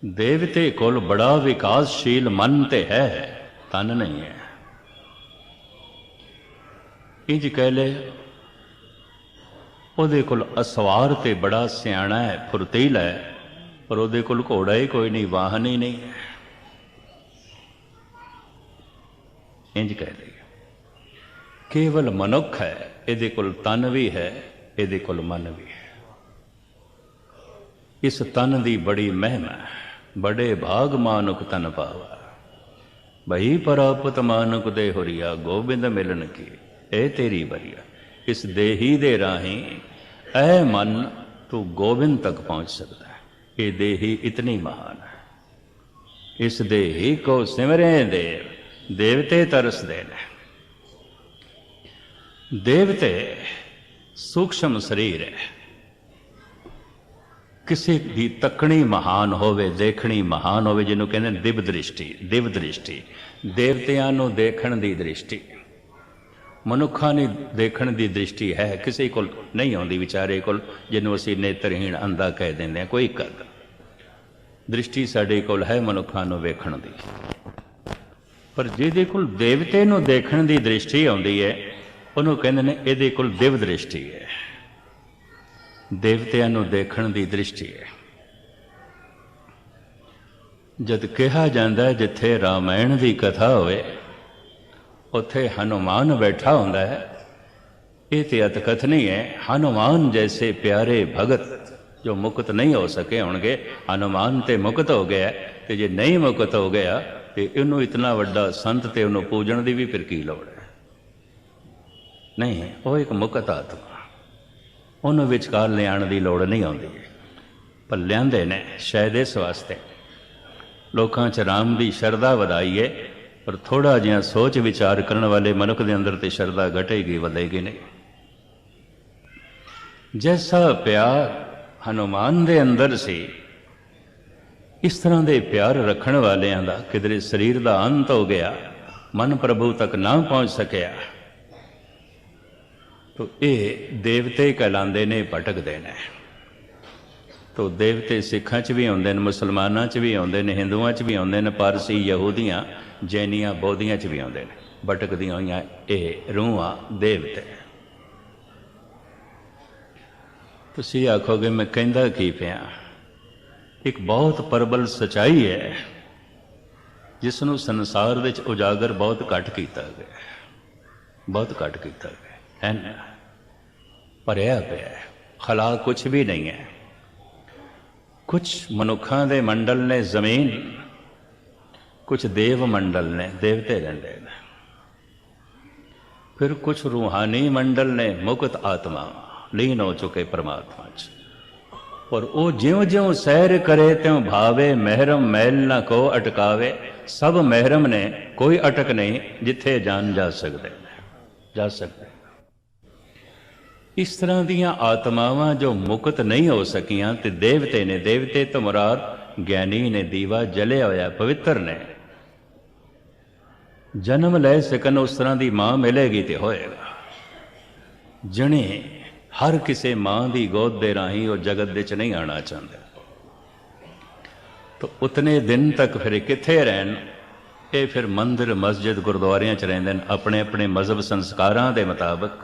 देवते कोल बड़ा विकासशील मन ते है, तन नहीं है। इंज कह ले ਉਹਦੇ ਕੋਲ ਅਸਵਾਰ ਤੇ ਬੜਾ ਸਿਆਣਾ ਹੈ, ਫੁਰਤੀਲਾ ਹੈ, ਪਰ ਉਹਦੇ ਕੋਲ ਘੋੜਾ ਹੀ ਕੋਈ ਨਹੀਂ, ਵਾਹਨ ਹੀ ਨਹੀਂ ਹੈ। ਇੰਜ ਕਹਿ ਲਈਏ ਕੇਵਲ ਮਨੁੱਖ ਹੈ, ਇਹਦੇ ਕੋਲ ਤਨ ਵੀ ਹੈ, ਇਹਦੇ ਕੋਲ ਮਨ ਵੀ ਹੈ। ਇਸ ਤਨ ਦੀ ਬੜੀ ਮਹਿਮਾ, ਬੜੇ ਭਾਗ ਮਾਨੁਖ ਤਨ ਪਾਵਾ, ਬਈ ਪ੍ਰਾਪਤ ਮਾਨੁਖ ਦੇ ਹੋਰੀਆ, ਗੋਬਿੰਦ ਮਿਲਨ ਕੀ ਇਹ ਤੇਰੀ ਬਰੀਆ। इस देही दे राही ऐ मन तू गोविंद तक पहुँच सकता है। ये देही इतनी महान है। इस देही को सिमरे देव, देवते तरसदे ने। देवते सूक्ष्म शरीर है, किसी भी तकनी महान होवे, देखनी महान होवे, जिन्हों कहते दिव्य दृष्टि। दिव्य दृष्टि देवतियां नूं देखण दी दृष्टि, मनुखा ने देखण दी दृष्टि है, किसी को नहीं आती विचारे को, जिन्हों असीं नेत्रहीन अंधा कह देंगे हैं। कोई कर दृष्टि साडे कोल है मनुखा नूं वेखण दी, पर जिहदे कोल देवते नूं देखण दी दृष्टि आउंदी है, उहनूं कहंदे ने इहदे कोल दिव्य दृष्टि है। देवतियां नूं देखण दी दृष्टि है। जद कहा जांदा है जिथे रामायण की कथा होवे उत्थे हनुमान बैठा होंदा है, ये तो अतकथनी है। हनुमान जैसे प्यारे भगत जो मुक्त नहीं हो सके होंगे, हनुमान तो मुक्त हो गया, तो जे नहीं मुक्त हो गया तो इनू इतना वड्डा संत तो उन्होंने पूजन की भी फिर की लोड़ है। नहीं, वो एक मुक्त आत्मा, उन्होंने विचकार लियाण की लोड़ नहीं आती, पर लियाते ने शायद इस वास्ते लोगों च राम की शरधा वधाई है, पर थोड़ा जिहा सोच विचार करने वाले मनुख के अंदर तो शरधा घटेगी, वधेगी नहीं। जैसा प्यार हनुमान दे अंदर सी, इस तरह के प्यार रखने वालियां दा किधरे शरीर का अंत हो गया, मन प्रभु तक ना पहुँच सकिया, तो ये देवते कहलाते ने, भटकते ने। तो देवते सिखां च भी आउंदे ने, मुसलमानां च भी आउंदे ने, हिंदुआं च भी आउंदे ने, पारसी यहूदियां जैनियां बौद्धियां च भी आउंदे ने। भटकदियां होइयां ये रूहां देवते। तुसीं आखोगे मैं कहंदा की पिया, एक बहुत प्रबल सच्चाई है जिसनूं संसार विच उजागर बहुत घट कीता गया, बहुत घट कीता गया है ना। भरिया पिया है, खला कुछ भी नहीं है। कुछ मनुखां दे मंडल ने जमीन, कुछ देव मंडल ने, देवते रहंदे ने, फिर कुछ रूहानी मंडल ने, मुक्त आत्मा लीन हो चुके परमात्मा च। और वो ज्यों ज्यों सैर करे त्यों भावे, महरम मैल ना को अटकावे। सब महरम ने, कोई अटक नहीं, जिथे जान जा सकते, जा सकते। इस तरह दियां आत्मावां जो मुक्त नहीं हो सकियां ते देवते ने, देवते तो मुराद ज्ञानी ने, दीवा जलिया होया पवित्र ने। जन्म ले सकन उस तरह की मां मिलेगी तो होएगा। जने हर किसी मां की गोद दे राही वो जगत दे च नहीं आना चाहते, तो उतने दिन तक फिर किथे रहन? ये फिर मंदिर मस्जिद गुरुद्वारियां च रहिंदे ने, अपने अपने मजहब संस्कारां दे मुताबिक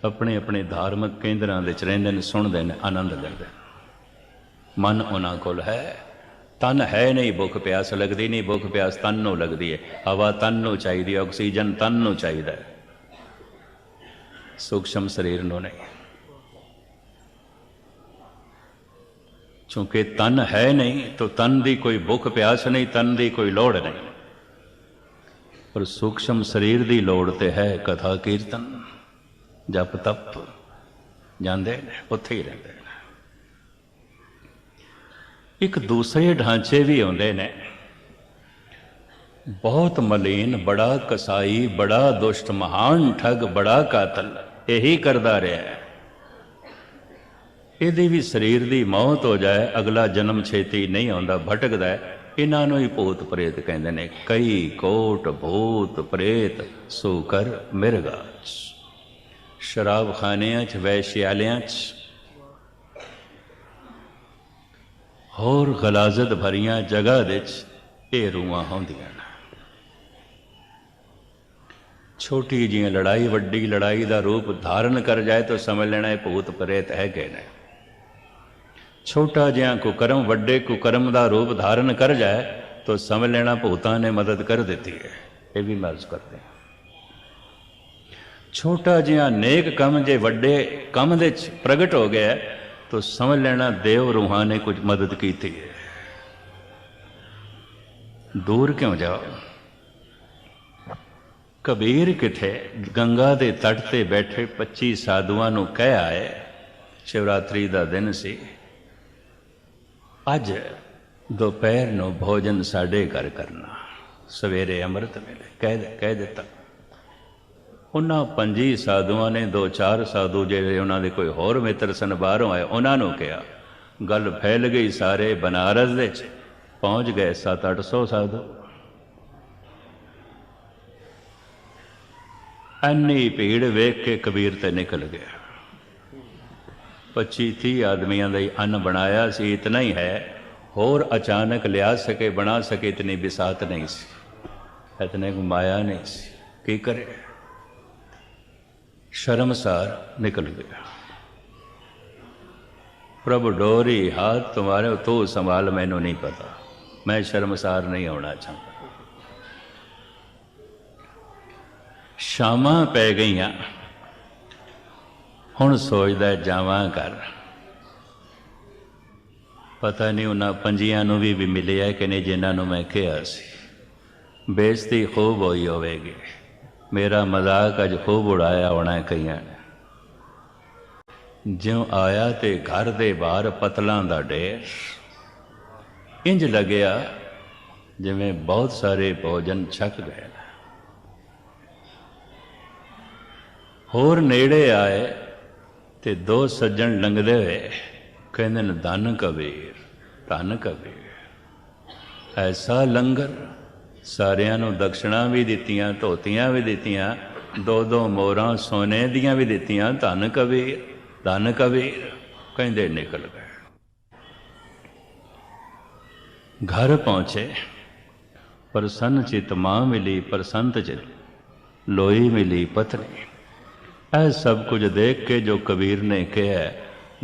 अपने अपने धार्मिक केंद्रां दे च रहिंदे ने, सुणदे ने, आनंद लैंदे। मन उन्हां कोल है, तन है नहीं, भुख प्यास लगती नहीं। भुख प्यास तन नूं लगती है, हवा तन नूं चाहिदी, ऑक्सीजन तन नूं चाहिदा है, सूक्ष्म शरीर नूं नहीं। चूंकि तन है नहीं तो तन की कोई भुख प्यास नहीं, तन की कोई लोड़ नहीं। पर सूक्ष्म शरीर की लोड़ तो है कथा कीर्तन जप तप जाते हैं उत्थे ही रहते हैं। एक दूसरे ढांचे भी आते ने, बहुत मलीन, बड़ा कसाई, बड़ा दुष्ट, महान ठग, बड़ा कातल यही करता रहा है। यदि भी शरीर की मौत हो जाए अगला जन्म छेती नहीं आता, भटकता है। इन्हों ही भूत प्रेत कहते हैं। कई कोट भूत प्रेत सूकर मिर्गा, शराब खानिया च, वैश्यालियां च, होर गलाजत भरिया जगह दे ये रूहां होंदियां ने। छोटी जी लड़ाई वड्डी लड़ाई का रूप धारण कर जाए तो समझ लेना ये भूत प्रेत है गए ने। छोटा जिहा कुकर्म वड्डे कुकर्म का रूप धारण कर जाए तो समझ लेना भूतां ने मदद कर दी है। ये भी महसूस करते हैं। छोटा जिहा नेक कम जे वड्डे कम दे प्रगट हो गया तो समझ लेना देव रूहां ने कुछ मदद की थी है। दूर क्यों जाओ। कबीर किथे गंगा के तट ते बैठे 25 साधुआं नूं कह आए, शिवरात्रि का दिन सी, अज दोपहर नूं भोजन साडे घर करना, सवेरे अमृत वेले कह दिता। उन्हां 25 साधुआं ने 2-4 साधु जिहड़े उन्हां दे कोई होर मित्र सन बाहरों आए, उन्हां नूं कहा। गल फैल गई, सारे बनारस दे पहुँच गए 700-800 साधु। इन्नी भीड़ वेख के कबीर ते निकल गया। 25-30 आदमियों का ही अन्न बनाया सी, इतना ही है। होर अचानक लिया सके बना सके इतनी बिसात नहीं सी, इतने को माया नहीं सी। की करे, शर्मसार निकल गया। प्रभु डोरी हाथ तुम्हारे, तो संभाल, मैनू नहीं पता, मैं शर्मसार नहीं होना चाहता। शामां पै गईयां, हुण सोचदा जावां घर। पता नहीं उन्हां 25 भी मिले है कि नहीं जिन्होंने मैं कहा सी। बेइज्जती खूब हुई होवेगी, मेरा मजाक अज खूब उड़ाया होना कई ने। ज्यों आया तो घर के बाहर पतलों का ढेर, इंज लग्या जिवें बहुत सारे भोजन छक गए। होर नेड़े आए तो 2 सज्जन लंघदे हुए कहते हैं, धन कबीर, धन कबीर। ऐसा लंगर, सारियां नूं दक्षिणा भी दित्तियां, धोतियां भी दित्तियां, 2-2 मोहरां सोने दियां भी दित्तियां। धन कबीर, धन कबीर कहंदे निकल गए। घर पहुंचे, प्रसन्न चित मां मिली, प्रसन्न चित लोई मिली पत्नी। ऐ सब कुछ देख के जो कबीर ने कहा,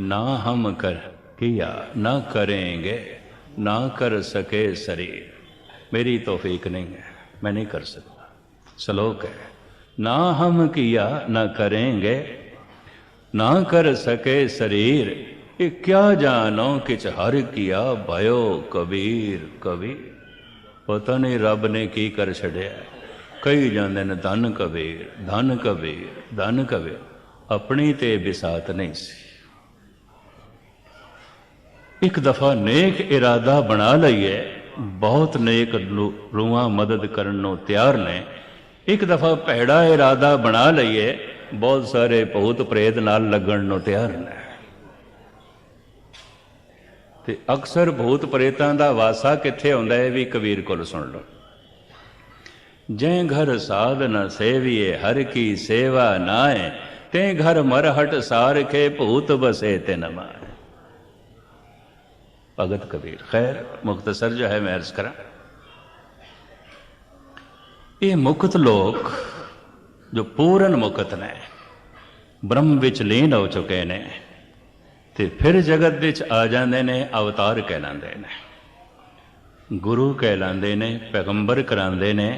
ना हम कर किया ना करेंगे, ना कर सके शरीर, मेरी तौफीक नहीं है, मैं नहीं कर सकता। श्लोक है, ना हम किया ना करेंगे, ना कर सके शरीर, ये क्या जानो किच हर किया, भयो कबीर कबीर। पता नहीं रब ने की कर छड़िया। कई जाते ने धन कबीर, धन कबीर, धन कबीर, अपनी ते बिसात नहीं सी। एक दफा नेक इरादा बना लईए, बहुत नेक रूहां मदद करन नूं तैयार ने। एक दफा भैड़ा इरादा बना लईए, बहुत सारे भूत प्रेत नाल लगन नूं तैयार ने। ते अक्सर भूत प्रेतां दा वासा कित्थे हुंदा है भी कबीर कोल सुन लो। जै घर साध न सेविए, हर की सेवा नाए, ते घर मरहट सार के भूत बसे तिन माए। भगत कबीर। खैर मुख्तसर जो है मैं अर्ज करा, ये मुक्त लोग जो पूर्ण मुक्त ने, ब्रह्म विच लीन हो चुके ने, ते फिर जगत विच आ जाते ने, अवतार कहलाते ने, गुरु कहलाते ने, पैगंबर कराते ने।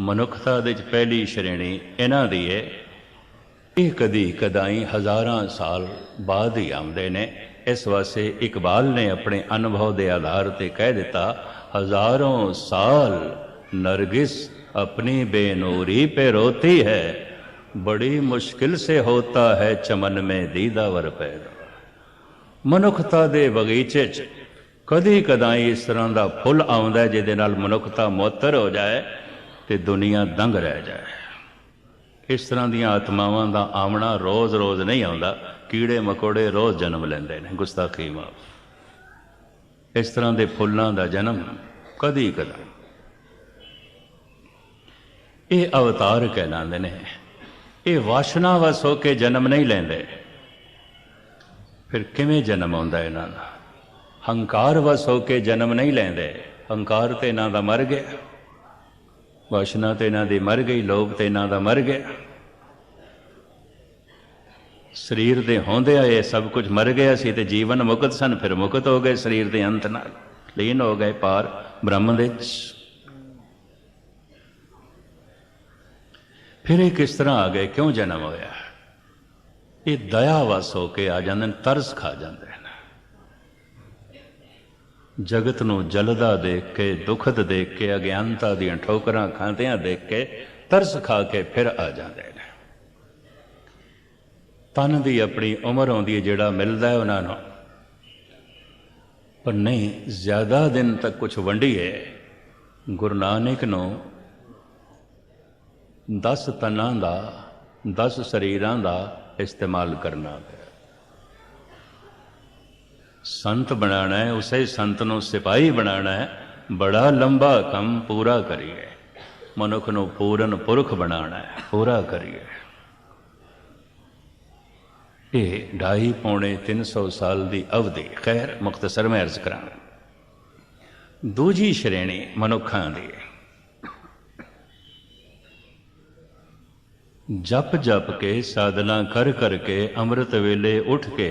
मनुखता दे पहली श्रेणी इन्हां दी है। ये कदी कदाई हज़ारां साल बाद ही आते ने। इस वास्ते इकबाल ने अपने अनुभव के आधार पर कह दिता, हज़ारों साल नरगिस अपनी बेनूरी पे रोती है, बड़ी मुश्किल से होता है चमन में दीदावर पैदा। मनुखता दे बगीचे च कदी कदाई इस तरह का फुल आउंदा है जिहदे नाल मनुखता मुअत्तर हो जाए तो दुनिया दंग रह जाए। इस तरह दी आत्मावां दा आमना रोज़ रोज़ नहीं आउंदा, कीड़े मकोड़े रोज़ जन्म लैंदे ने, गुस्ताखी माफ। इस तरह के फुल्लां दा जन्म कदी कदा। ये अवतार कहलांदे ने, ये वासना वस हो के जन्म नहीं लेंदे। फिर किवें जन्म आउंदा इन्हां दा? हंकार वस हो के जन्म नहीं लेंदे। हंकार तो इन्हां दा मर गया, वासना तो इन्हां दी मर गई, लोभ तो इन्हां दा मर गया। शरीर दे होंदे ये सब कुछ मर गया सी ते जीवन मुक्त सन, फिर मुक्त हो गए शरीर के अंत नाल, लीन हो गए पार ब्रह्म दे। फिर ये किस तरह आ गए, क्यों जन्म होया? ये दया वस हो के आ जाते, तरस खा जाते हैं। जगत नूं जलदा देख के, दुखद देख के, अज्ञानता दीयां ठोकरां खांदियां देख के तरस खा के फिर आ जाते हैं। तन दी अपनी उम्र आउंदी है, जिहड़ा मिलदा है उन्हां नूं, पर नहीं ज्यादा दिन तक कुछ वंडीए। गुरु नानक नूं 10 तनां दा 10 शरीरां दा इस्तेमाल करना है। संत बनाना है, उसे संत नूं सिपाही बनाना है। बड़ा लंबा काम पूरा करिए, मनुख नूं पूरन पुरख बनाना है, पूरा करिए। ये 250-300 साल की अवधि, खैर मुख्तसर में अर्ज करा। दूजी श्रेणी मनुखां दी, जप जप के साधना कर करके, अमृत वेले उठ के,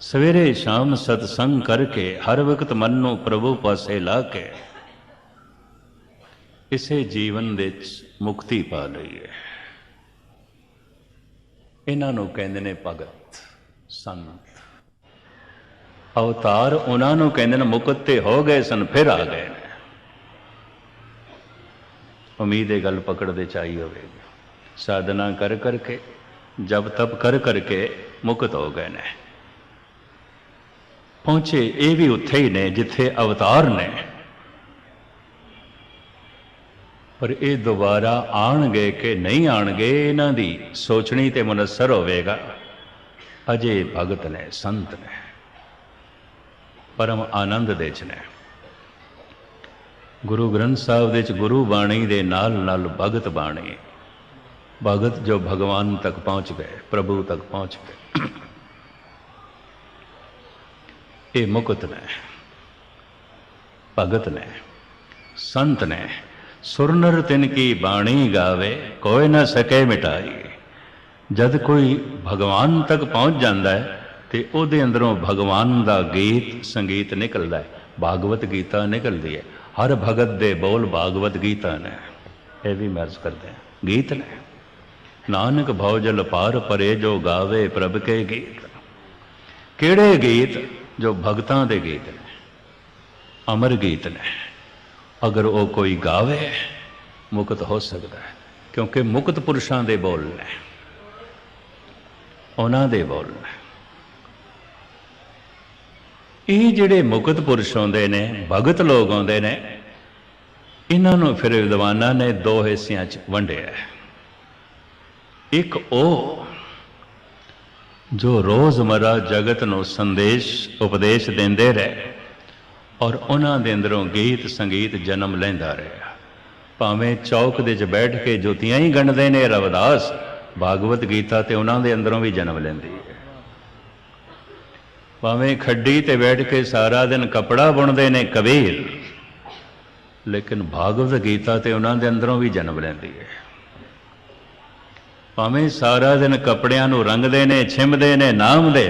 सवेरे शाम सतसंग करके, हर वक्त मन नूं प्रभु पासे ला के, इसे जीवन दे मुक्ति पा लई है। इन्हां नूं कहंदे ने भगत संत। अवतार उन्हां नूं कहंदे ने मुकत ते हो गए सन, फिर आ गए ने। उम्मीद है गल पकड़ते चाहिए होगी। साधना कर करके, जब तब कर करके मुक्त हो गए ने। पहुंचे ये भी उत्थे ही ने जिथे अवतार ने, पर ये दोबारा आणगे कि नहीं आणगे, इन्हां दी सोचनी ते मुनसर होवेगा। अजे भगत ने, संत ने, परम आनंद दे च ने। गुरु ग्रंथ साहिब दे च गुरु बाणी दे नाल नाल भगत बाणी, भगत जो भगवान तक पहुंच गए, प्रभु तक पहुंच गए, ये मुकुत ने, भगत ने, संत ने। सुरनर तिनकी बाणी गावे, कोई न सके मिटाई। जद कोई भगवान तक पहुंच जाता है तो उहदे अंदरों भगवान का गीत संगीत निकलता है, भागवत गीता निकलती है। हर भगत दे बोल भागवत गीता ने, यह भी महर्ज करते हैं, गीत ने। नानक भौजल पार परे जो गावे प्रभ के गीत। केड़े गीत? जो भगतां दे गीत ने, अमर गीत ने। अगर वो कोई गावे मुक्त हो सकता है, क्योंकि मुक्त पुरुषां दे बोल ने, उन्हां दे बोल ने। ये जिहड़े मुक्त पुरुष आउंदे ने, भगत लोग आउंदे ने, इन्हां नूं फिर विद्वानां ने 2 हिस्सियां च वंडिया है। एक ओ जो रोज़मर्रा जगत नूं संदेश उपदेश देंदे रहे और उन्हां दे अंदरों गीत संगीत जन्म लैंदा रहा। भावें चौक दे च बैठ के जुतियां ही गणदे ने रविदास, भागवत गीता ते उन्हां दे अंदरों भी जन्म लैंदी है। भावें खड्डी ते बैठ के सारा दिन कपड़ा बुनदे ने कबीर, लेकिन भागवत गीता ते उन्हां दे अंदरों भी जन्म लैंदी है। भावें सारा दिन कपड़ियां नूं रंगदे ने, छिमदे ने, नाम दे,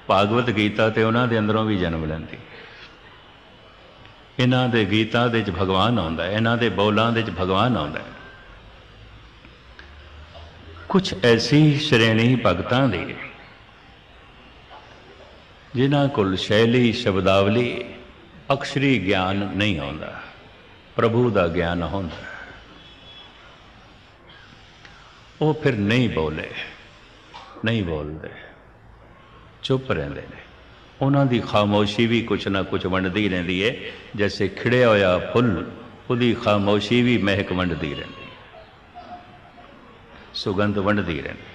भागवत गीता ते उन्हां दे अंदरों भी जन्म लैंदी। इन्हां दे गीतां दे च भगवान आउंदा है, इन्हां दे बोलां दे च भगवान आउंदा है। कुछ ऐसी श्रेणी भगतां दी जिन्हां कोल शैली शब्दावली अक्षरी ज्ञान नहीं आउंदा, प्रभु दा ज्ञान होंदा। वो फिर नहीं बोले, नहीं बोलते, चुप रहते हैं। उन्हों की खामोशी भी कुछ ना कुछ वंडती रहती है, जैसे खिड़िया होया फुल उसकी खामोशी भी महक वंडती रहती है, सुगंध वंडती रहती।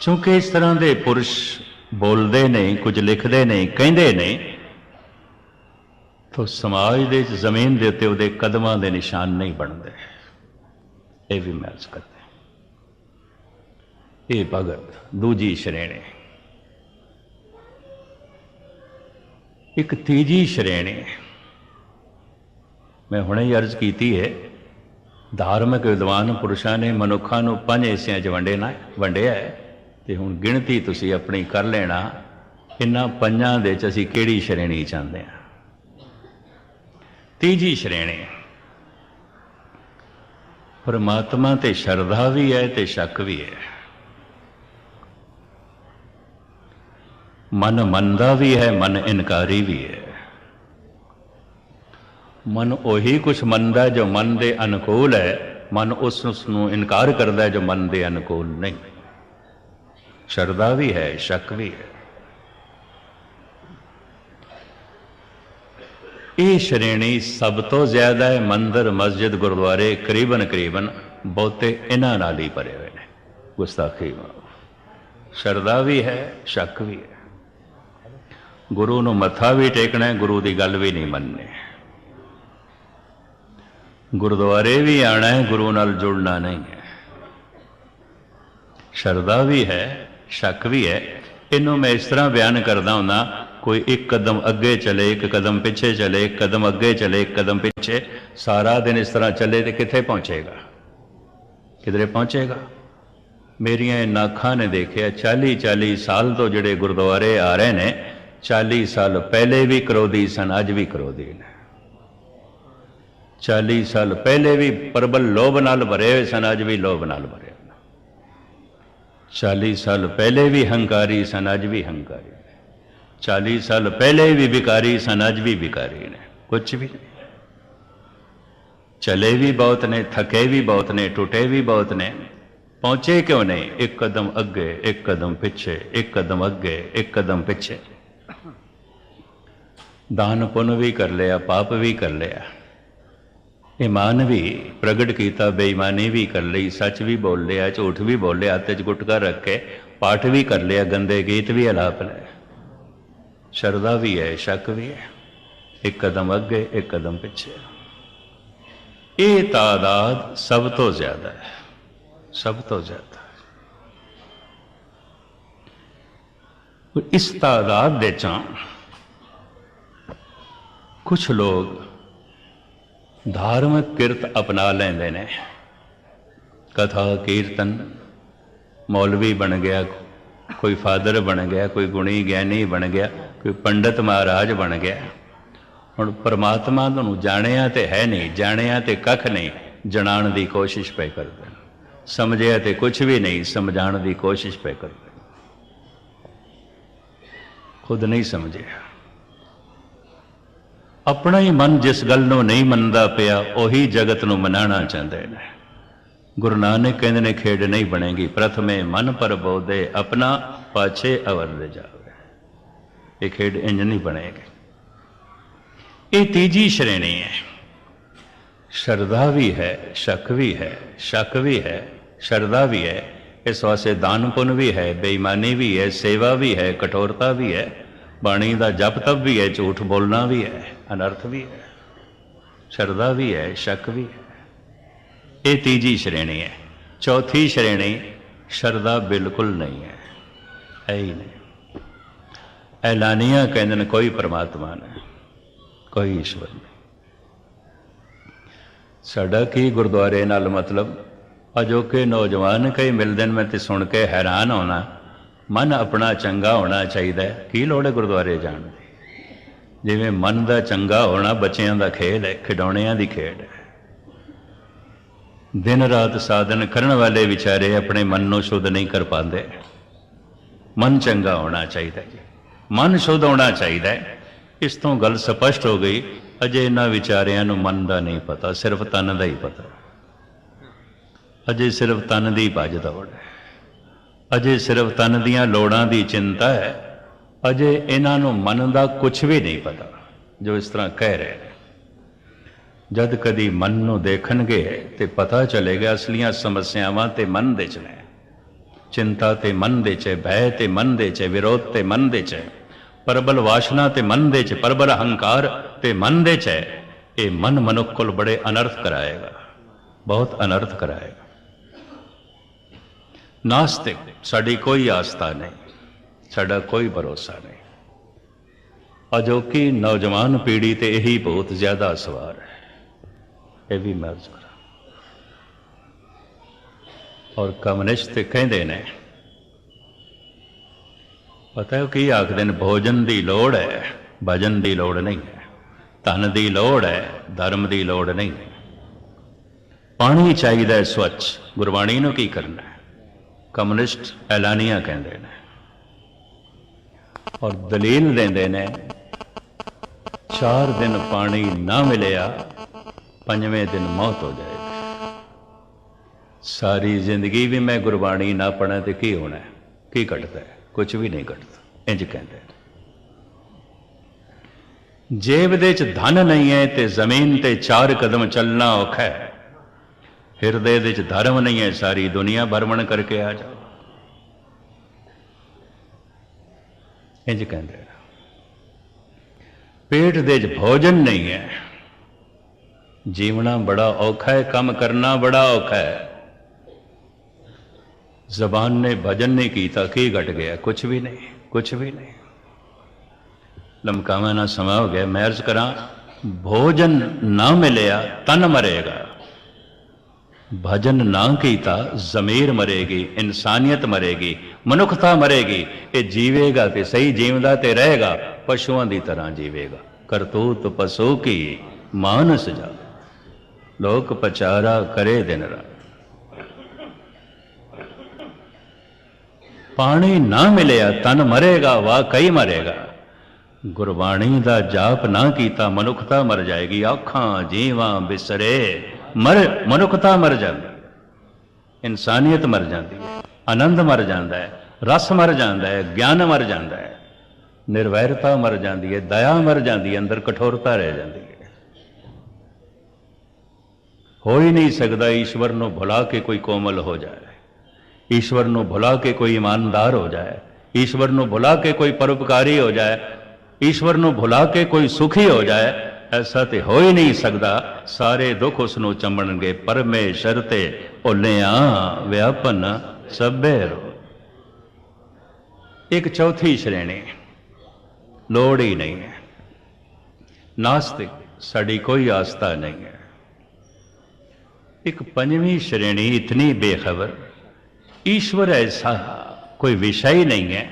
चूंकि इस तरह के पुरुष बोलते नहीं, कुछ लिखते नहीं, कहते नहीं, तो समाज के जमीन के उत्ते उहदे कदमां दे निशान नहीं बनते। ये भी मैं अर्ज करते। ये भगत दूजी श्रेणी। एक तीजी श्रेणी मैं हुणे ही अर्ज की है, धार्मिक विद्वान पुरुषों ने मनुखों को 5 हिस्सों वंडिया है, तो हुण गिणती तुसी अपनी कर लेना, इन्हां 5 दे च असीं किहड़ी श्रेणी चाहते हैं। तीजी श्रेणी परमात्मा ते श्रद्धा भी है ते शक भी है। मन मनदा भी है, मन इनकारी भी है। मन उही कुछ मनदा जो मन के अनुकूल है, मन उसनूं इनकार करता है जो मन के अनुकूल नहीं। श्रद्धा भी है, शक भी है। ये श्रेणी सब तो ज्यादा है मंदिर मस्जिद गुरुद्वारे करीबन करीबन बहुते इन्हां नाल ही भरे हुए हैं। गुस्ताखी श्रद्धा भी है, शक भी है। गुरु नूं मत्था भी टेकना है, गुरु की गल भी नहीं मननी। गुरुद्वारे भी आना है, गुरु नाल जुड़ना नहीं है। श्रद्धा भी है, शक भी है। इनू मैं इस तरह बयान करता हूं, कोई एक कदम अगे चले, एक कदम पिछे चले, एक कदम अगे चले, एक कदम पिछे, सारा दिन इस तरह चले तो किथे पहुंचेगा? किधरे पहुंचेगा? मेरिया नाखा ने देखा 40-40 साल तो जिहड़े गुरुद्वारे आ रहे ने, 40 साल पहले भी क्रोधी सन, अज भी क्रोधी ने। 40 साल पहले भी प्रबल लोभ नाल भरे हुए सन, अज भी लोभ नाल भरे। 40 साल पहले भी हंकारी सन, अज भी हंकारी। 40 साल पहले भी भिकारी सन, अज भी भिकारी ने। कुछ भी नहीं। चले भी बहुत ने, थके भी बहुत ने, टूटे भी बहुत ने, पहुंचे क्यों नहीं? एक कदम अगे, एक कदम पिछे, एक कदम अगे, एक कदम पिछे। दान पुण्य भी कर लिया, पाप भी कर लिया, ईमान भी प्रगट किया, बेईमानी भी कर ली, सच भी बोल लिया, झूठ भी बोल लिया, हथ च गुटका रख के पाठ भी कर लिया, गंदे गीत भी अलाप लिया। श्रद्धा भी है, शक भी है। एक कदम अगे, एक कदम पिछे। ये तादाद सब तो ज्यादा है, सब तो ज्यादा है। इस तादाद दे च कुछ लोग धार्मिक किरत अपना लेंदे ने। कथा कीर्तन, मौलवी बन गया, कोई फादर बन गया, कोई गुणी ज्ञानी बन गया, कोई पंडित महाराज बन गया। हुण परमात्मा तुहानूं जाणिया ते है नहीं, जाणिया ते कख नहीं, जणाण की कोशिश पे करदे। समझिया ते कुछ भी नहीं, समझाण की कोशिश पे करदे। खुद नहीं समझिया। अपना ही मन जिस गल नूं नहीं मनदा पिया, उही जगत नूं मनाना चाहते हैं। गुरु नानक कहते ने खेड नहीं बनेगी, प्रथमे मन पर बोधे, अपना पाछे अवर ले जावे। ये खेड इंज नहीं बनेगी। ये तीजी श्रेणी है। श्रद्धा भी है, शक भी है, शक भी है, श्रद्धा भी है। इस वास्ते दान पुण्य भी है, बेईमानी भी है, सेवा भी है, कठोरता भी है, बाणी का जप तप भी है, झूठ बोलना भी है, अनर्थ भी है, श्रद्धा भी है, शक भी है। ये तीजी श्रेणी है। चौथी श्रेणी श्रद्धा बिल्कुल नहीं है ही नहीं। ऐलानिया कहते हैं कोई परमात्मा नहीं, कोई ईश्वर नहीं। साडा की गुरुद्वारे नाल मतलब अजोके नौजवान कई मिलते हैं, मैं तो सुन के हैरान होना। मन अपना चंगा होना चाहिए, की लोड़ है गुरुद्वारे जाने की? जिवें मन का चंगा होना बच्चों का खेल है, खिडौणियां की खेड है। दिन रात साधन करने वाले विचारे अपने मन को शुद्ध नहीं कर पाते। मन चंगा होना चाहिए जी, मन शुद्ध होना चाहिए। इस तो गल स्पष्ट हो गई। अजे इन्होंने विचारियां मन का नहीं पता, सिर्फ तन का ही पता। अजे सिर्फ तन की भज दौड़ है, अजे सिर्फ तन दियां लोड़ां की चिंता है, अजे इन्हों मन का कुछ भी नहीं पता जो इस तरह कह रहे हैं। जद कदी मन नूं देखणगे तो पता चलेगा असलियां समस्यावां ते मन दे च ने, चिंता ते मन दे च, भय ते मन दे च, विरोध ते मन दे च, प्रबल वासना ते मन दे च, प्रबल अहंकार ते मन दे च। ये मन मनुख को बड़े अनर्थ कराएगा, बहुत अनर्थ कराएगा। नास्तिक साड़ी कोई आस्था नहीं, साड़ा कोई भरोसा नहीं। अजोकी नौजवान पीढ़ी ते यही बहुत ज्यादा सवार है, ये भी मैं अर्ज करा। और कम्युनिस्ट कहते ने, पता है कि आखदे ने, भोजन की लोड़ है, भजन की लोड़ नहीं है, धन की लोड़ है, धर्म की लोड़ नहीं है। पानी चाहिए स्वच्छ, गुरबाणी नूं की करना है, कम्युनिस्ट ऐलानिया कहते हैं। और दलील देंदे ने, 4 दिन पानी ना मिलिया, 5वें दिन मौत हो जाएगी। सारी जिंदगी भी मैं गुरबाणी ना पढ़ा तो की होना है, की घटता है? कुछ भी नहीं घटता। इंज कहते हैं, जेब दे च धन नहीं है ते जमीन ते 4 कदम चलना औखा है, हिरदे दे च धर्म नहीं है, सारी दुनिया भ्रमण करके आ जाओ। इंज कहते हैं, पेट दे च भोजन नहीं है, जीवना बड़ा औखा है, काम करना बड़ा औखा है। जबान ने भजन नहीं किया, की घट गया? कुछ भी नहीं, कुछ भी नहीं। लमकावा ना समा हो गया, मैं अर्ज करा, भोजन ना मिलया तन मरेगा, भजन ना किया जमीर मरेगी, इंसानियत मरेगी, मनुखता मरेगी। ये जीवेगा तो सही, जीवदा तो रहेगा, पशुओं की तरह जीवेगा। करतूत पशु की मानस जा, लोक पचारा करे दिन रात। पानी ना मिलया तन मरेगा, वाकई मरेगा। गुरबाणी का जाप ना किया, मनुखता मर जाएगी। आखां जीवां बिसरे, मनुखता मर जाती, इंसानियत मर जाती है, आनंद मर जाता है, रस मर जाता है, ज्ञान मर जाता है, निर्वैरता मर जाती है, दया मर जाती है, अंदर कठोरता रह जाती है। हो ही नहीं सकता ईश्वर को भुला के कोई कोमल हो जाए, ईश्वर को भुला के कोई ईमानदार हो जाए, ईश्वर को भुला के कोई परोपकारी हो जाए, ईश्वर को भुला के कोई सुखी हो जाए। ऐसा तो हो ही नहीं सकता। सारे दुख उसनों चंबणगे, परमेश्वर ते भुलिया व्यापन सभे रो। एक चौथी श्रेणी, लोड़ ही नहीं है, नास्तिक, साड़ी कोई आस्था नहीं है। एक 5वीं श्रेणी इतनी बेखबर, ईश्वर ऐसा कोई विषय ही नहीं है,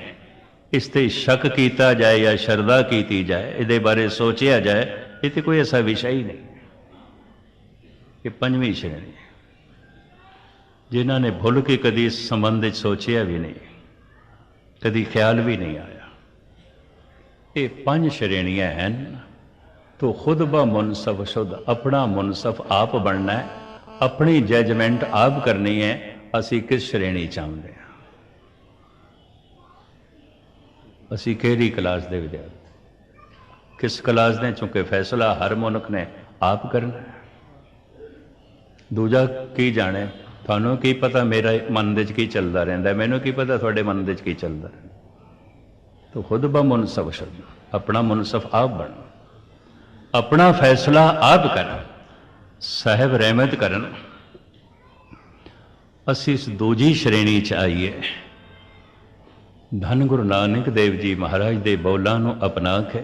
इस ते शक किया जाए या शरदा की जाए, ये बारे सोचा जाए, ये तो कोई ऐसा विषय ही नहीं। ये 5वीं श्रेणी, जिन्होंने भुल के कभी इस संबंध सोचा भी नहीं, कभी ख्याल भी नहीं आया। ये 5 श्रेणियां हैं। तो खुद ब मुनसफ शुद्ध, अपना मुनसफ आप बनना है, अपनी जजमेंट आप करनी है। असी किस श्रेणी चाहते हैं, असी केड़ी क्लास के विद्यार्थी, किस क्लास ने? चूंकि फैसला हर मनुख ने आप करना है। दूजा की जाने, थानू की पता मेरा मन दे की चलता रहिंदा, मैनू की पता थोड़े मन दे की चलता रहिंदा। तो खुद ब मुनसफ शुद्ध, अपना मुनसफ आप बन, अपना फैसला आप कर, साहब रहमत करन। असी इस दूजी श्रेणी च आईए। धन गुरु नानक देव जी महाराज दे बोलों को अपना के,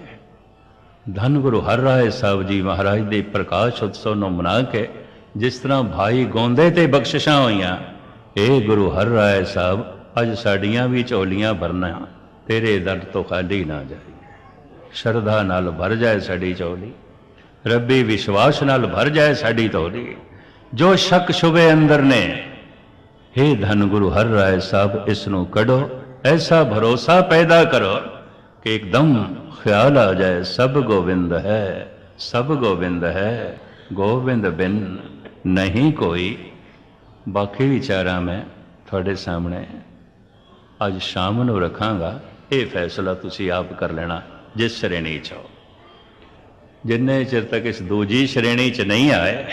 धन गुरु हर राय साहब जी महाराज दे प्रकाश उत्सव को मना के, जिस तरह भाई गौंदे ते बख्शिशां होईयां, ए गुरु हर राय साहब अज साड़ियां भी झोलियां भरना, तेरे दर तो खाली ना जाए। श्रद्धा नाल भर जाए साड़ी झोली, रब्बी विश्वास नाल भर जाए साड़ी झोली। जो शक शुबे अंदर ने, हे धन गुरु हर राय साहब इसनों कढ़ो, ऐसा भरोसा पैदा करो कि एकदम ख्याल आ जाए, सब गोविंद है, सब गोविंद है, गोविंद बिन नहीं कोई बाकी विचारा मैं थोड़े सामने अज शाम नूं रखांगा। ये फैसला तुसी आप कर लेना जिस श्रेणी च हो। जिन्ने चिर तक इस दूजी श्रेणी च नहीं आए,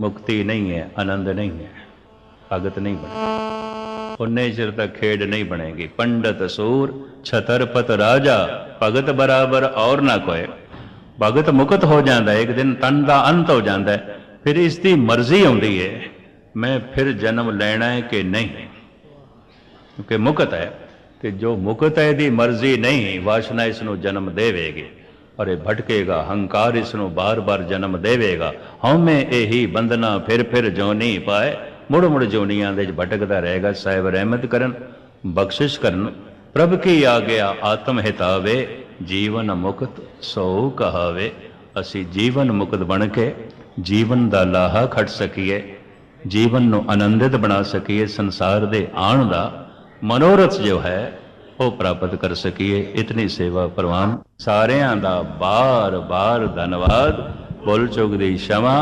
मुक्ति नहीं है, आनंद नहीं है, भगत नहीं बने, उन्ने चिर तक खेड नहीं बनेगी। पंडित सूर छतरपत राजा, भगत बराबर और ना कोई। भगत मुक्त हो जाता है, एक दिन तन का अंत हो जाता है, फिर इसकी मर्जी आती है मैं फिर जन्म लेना है कि नहीं, क्योंकि मुक्त है। कि जो मुक्त है दी मर्जी नहीं, वासना इसनों जन्म देवेगी और ये भटकेगा, हंकार इसनों बार बार जन्म देवेगा। हमें यही बंधना फिर जोनी पाए, मुड़ मुड़ जोनियां दे भटकदा रहेगा। साहिब रहमत करन, बख्शिश करन। प्रभ की आग्या आत्म हितावे, जीवन मुक्त सो कहावे। असी जीवन मुक्त बन के जीवन दा लाहा खट सकीए, जीवन नूं आनंदित बना सकीए, संसार दे आण दा मनोरथ जो है वो प्राप्त कर सकीए। इतनी सेवा प्रवान सारियां दा बार बार धन्यवाद। बोल चुक दी क्षमा।